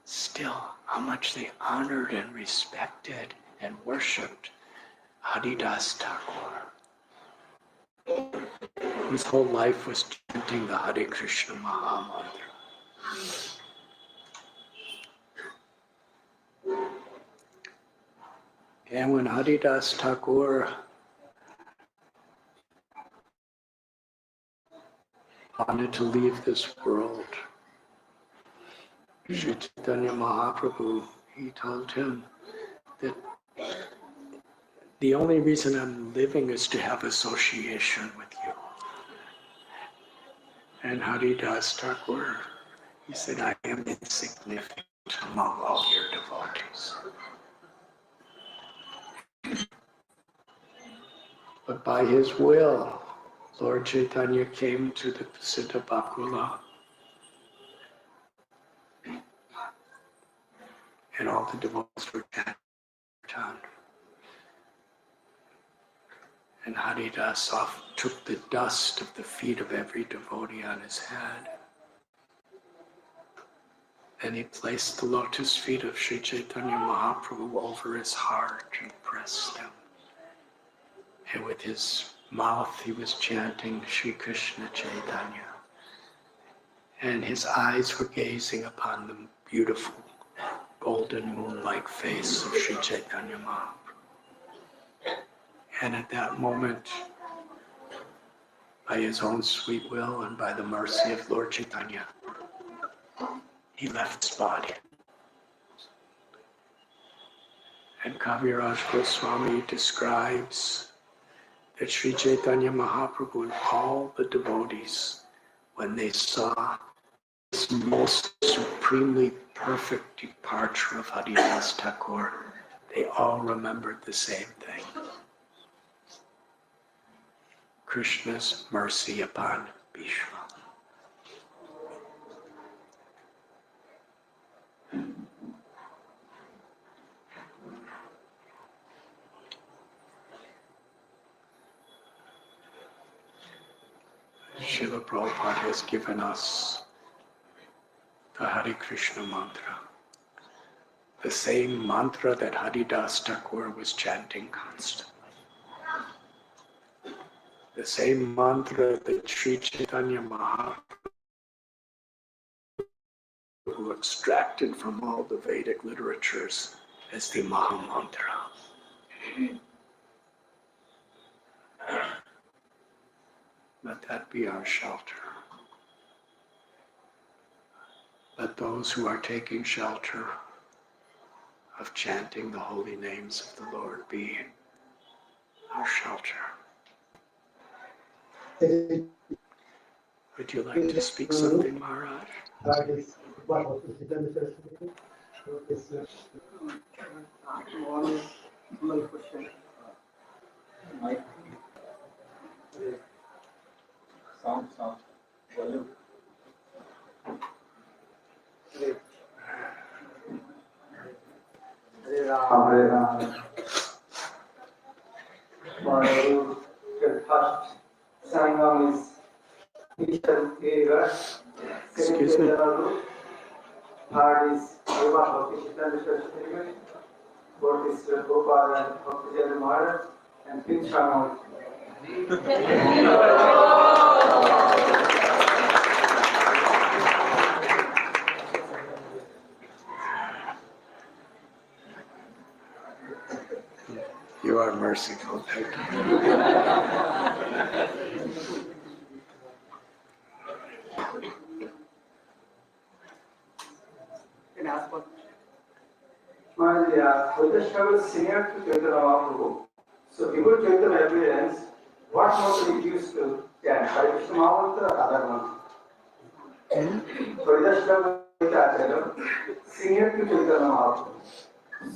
Still, how much they honored and respected and worshipped Haridas Thakur. His whole life was chanting the Hare Krishna Mahamantra. And when Haridas Thakur wanted to leave this world, Chaitanya Mahaprabhu, he told him that the only reason I'm living is to have association with you. And Haridas Thakur, he said, I am insignificant among all your devotees. But by his will, Lord Chaitanya came to the Siddha Bakula, and all the devotees were chanting. And Haridas took the dust of the feet of every devotee on his head. And he placed the lotus feet of Sri Chaitanya Mahaprabhu over his heart and pressed them. And with his mouth he was chanting Shri Krishna Chaitanya. And his eyes were gazing upon the beautiful golden moon-like face of Sri Chaitanya Mahaprabhu. And at that moment, by his own sweet will and by the mercy of Lord Chaitanya, he left his body. And Kaviraj Goswami describes that Sri Chaitanya Mahaprabhu and all the devotees, when they saw this most supremely perfect departure of Haridas Thakur, they all remembered the same thing. Krishna's mercy upon Bishma. Srila Prabhupada has given us the Hare Krishna mantra, the same mantra that Haridas Thakur was chanting constantly. The same mantra that Sri Chaitanya Mahaprabhu extracted from all the Vedic literatures as the Maha Mantra. Let that be our shelter. Let those who are taking shelter of chanting the holy names of the Lord be our shelter. Would you like to speak something, Maharaj? Sound, volume. Hare Ram. The first sangam is Prayagraj. Excuse me. Third is Eva Bhakti Chaitanya Saraswati. Fourth is Gopal and Bhakti Chaitanya Maharaj. And fifth sangam. You are merciful. Thank you. Haridas Thakur is senior to Chaitanya Mahaprabhu. So before Chaitanya appearance, what mantra he used to chant? Hare Krishna Mahamantra or other mantra? Haridas Thakur is senior to Chaitanya Mahaprabhu.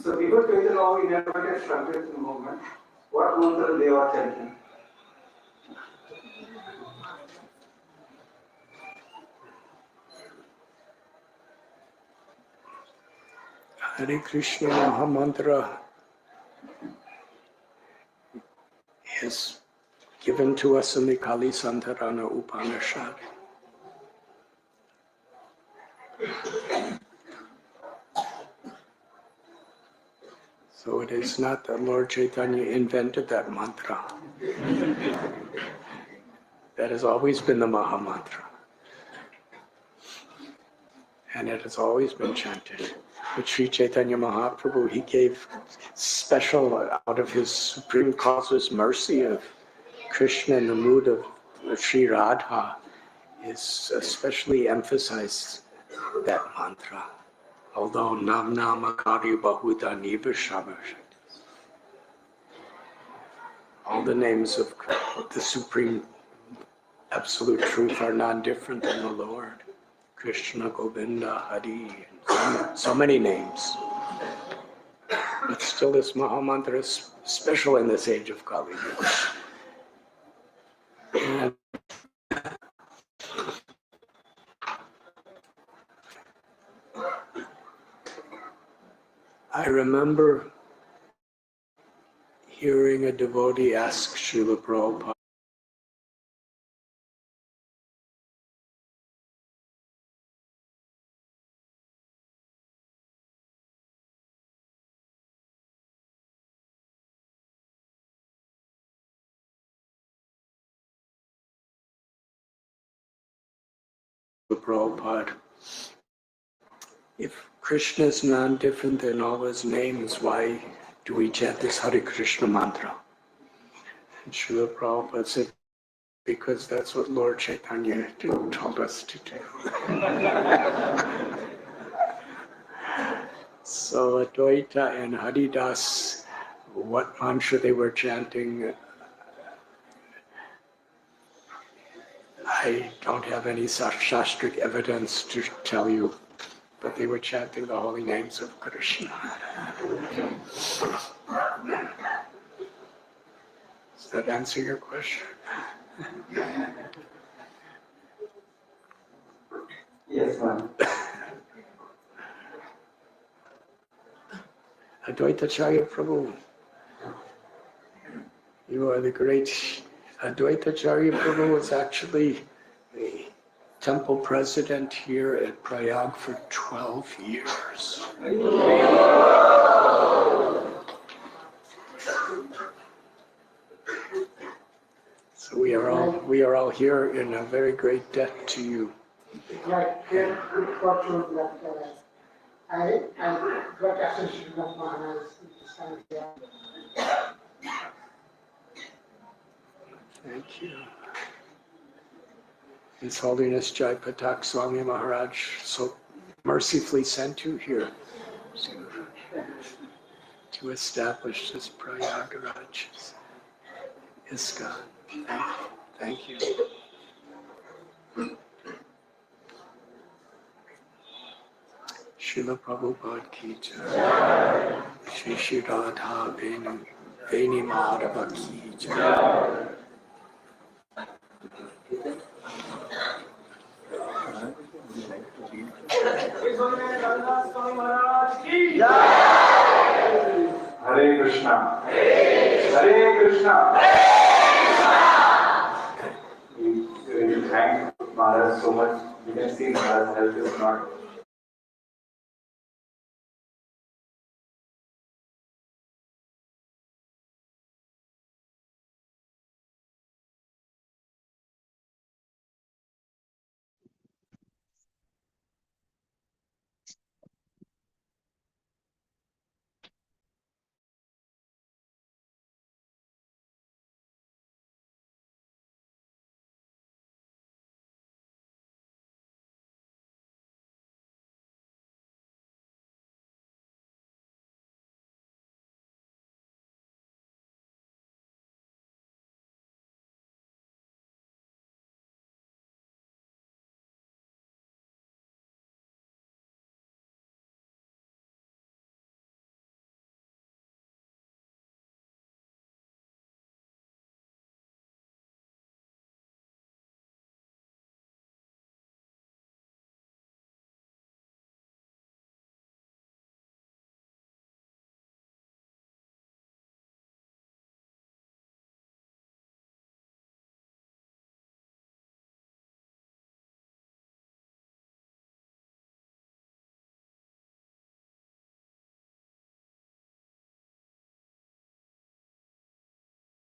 So before Chaitanya Mahaprabhu initiated Sankirtan movement, what mantra they were chanting? Hare Krishna Maha Mantra is given to us in the Kali Santarana Upanishad. So it is not that Lord Chaitanya invented that mantra. That has always been the Maha Mantra. And it has always been chanted. But Sri Chaitanya Mahaprabhu, he gave special, out of his supreme causeless mercy of Krishna in the mood of Sri Radha, is especially emphasized that mantra. Although Nam Namakari Bahuda Nivashamashit. All the names of the supreme absolute truth are non-different than the Lord. Krishna, Govinda, Hari, and so many names. But still this Maha Mantra is special in this age of Kali Yuga. And I remember hearing a devotee ask Srila Prabhupada, if Krishna is not different than all his names, why do we chant this Hare Krishna mantra? And Srila Prabhupada said, because that's what Lord Chaitanya told us to do. So Advaita and Haridas, what mantra they were chanting, I don't have any shastric evidence to tell you, but they were chanting the holy names of Krishna. Does that answer your question? Yes, ma'am. Advaitacharya Prabhu, you are the great Advaitacharya Prabhu was actually the temple president here at Prayag for 12 years. So we are all here in a very great debt to you. Like good fortune that I got association of Maharaj in this country. Thank you. His Holiness Chaitanya Swami Maharaj so mercifully sent you here to establish this Prayagraj, ISKCON. Thank you. Srila Prabhupada ki jai. Shri Radha Veni Madhava ki jai. Radhanath Swami Maharaj ki jai. Hare Krishna. Hare Krishna. We really thank Maharaj so much. You can see Maharaj's health is not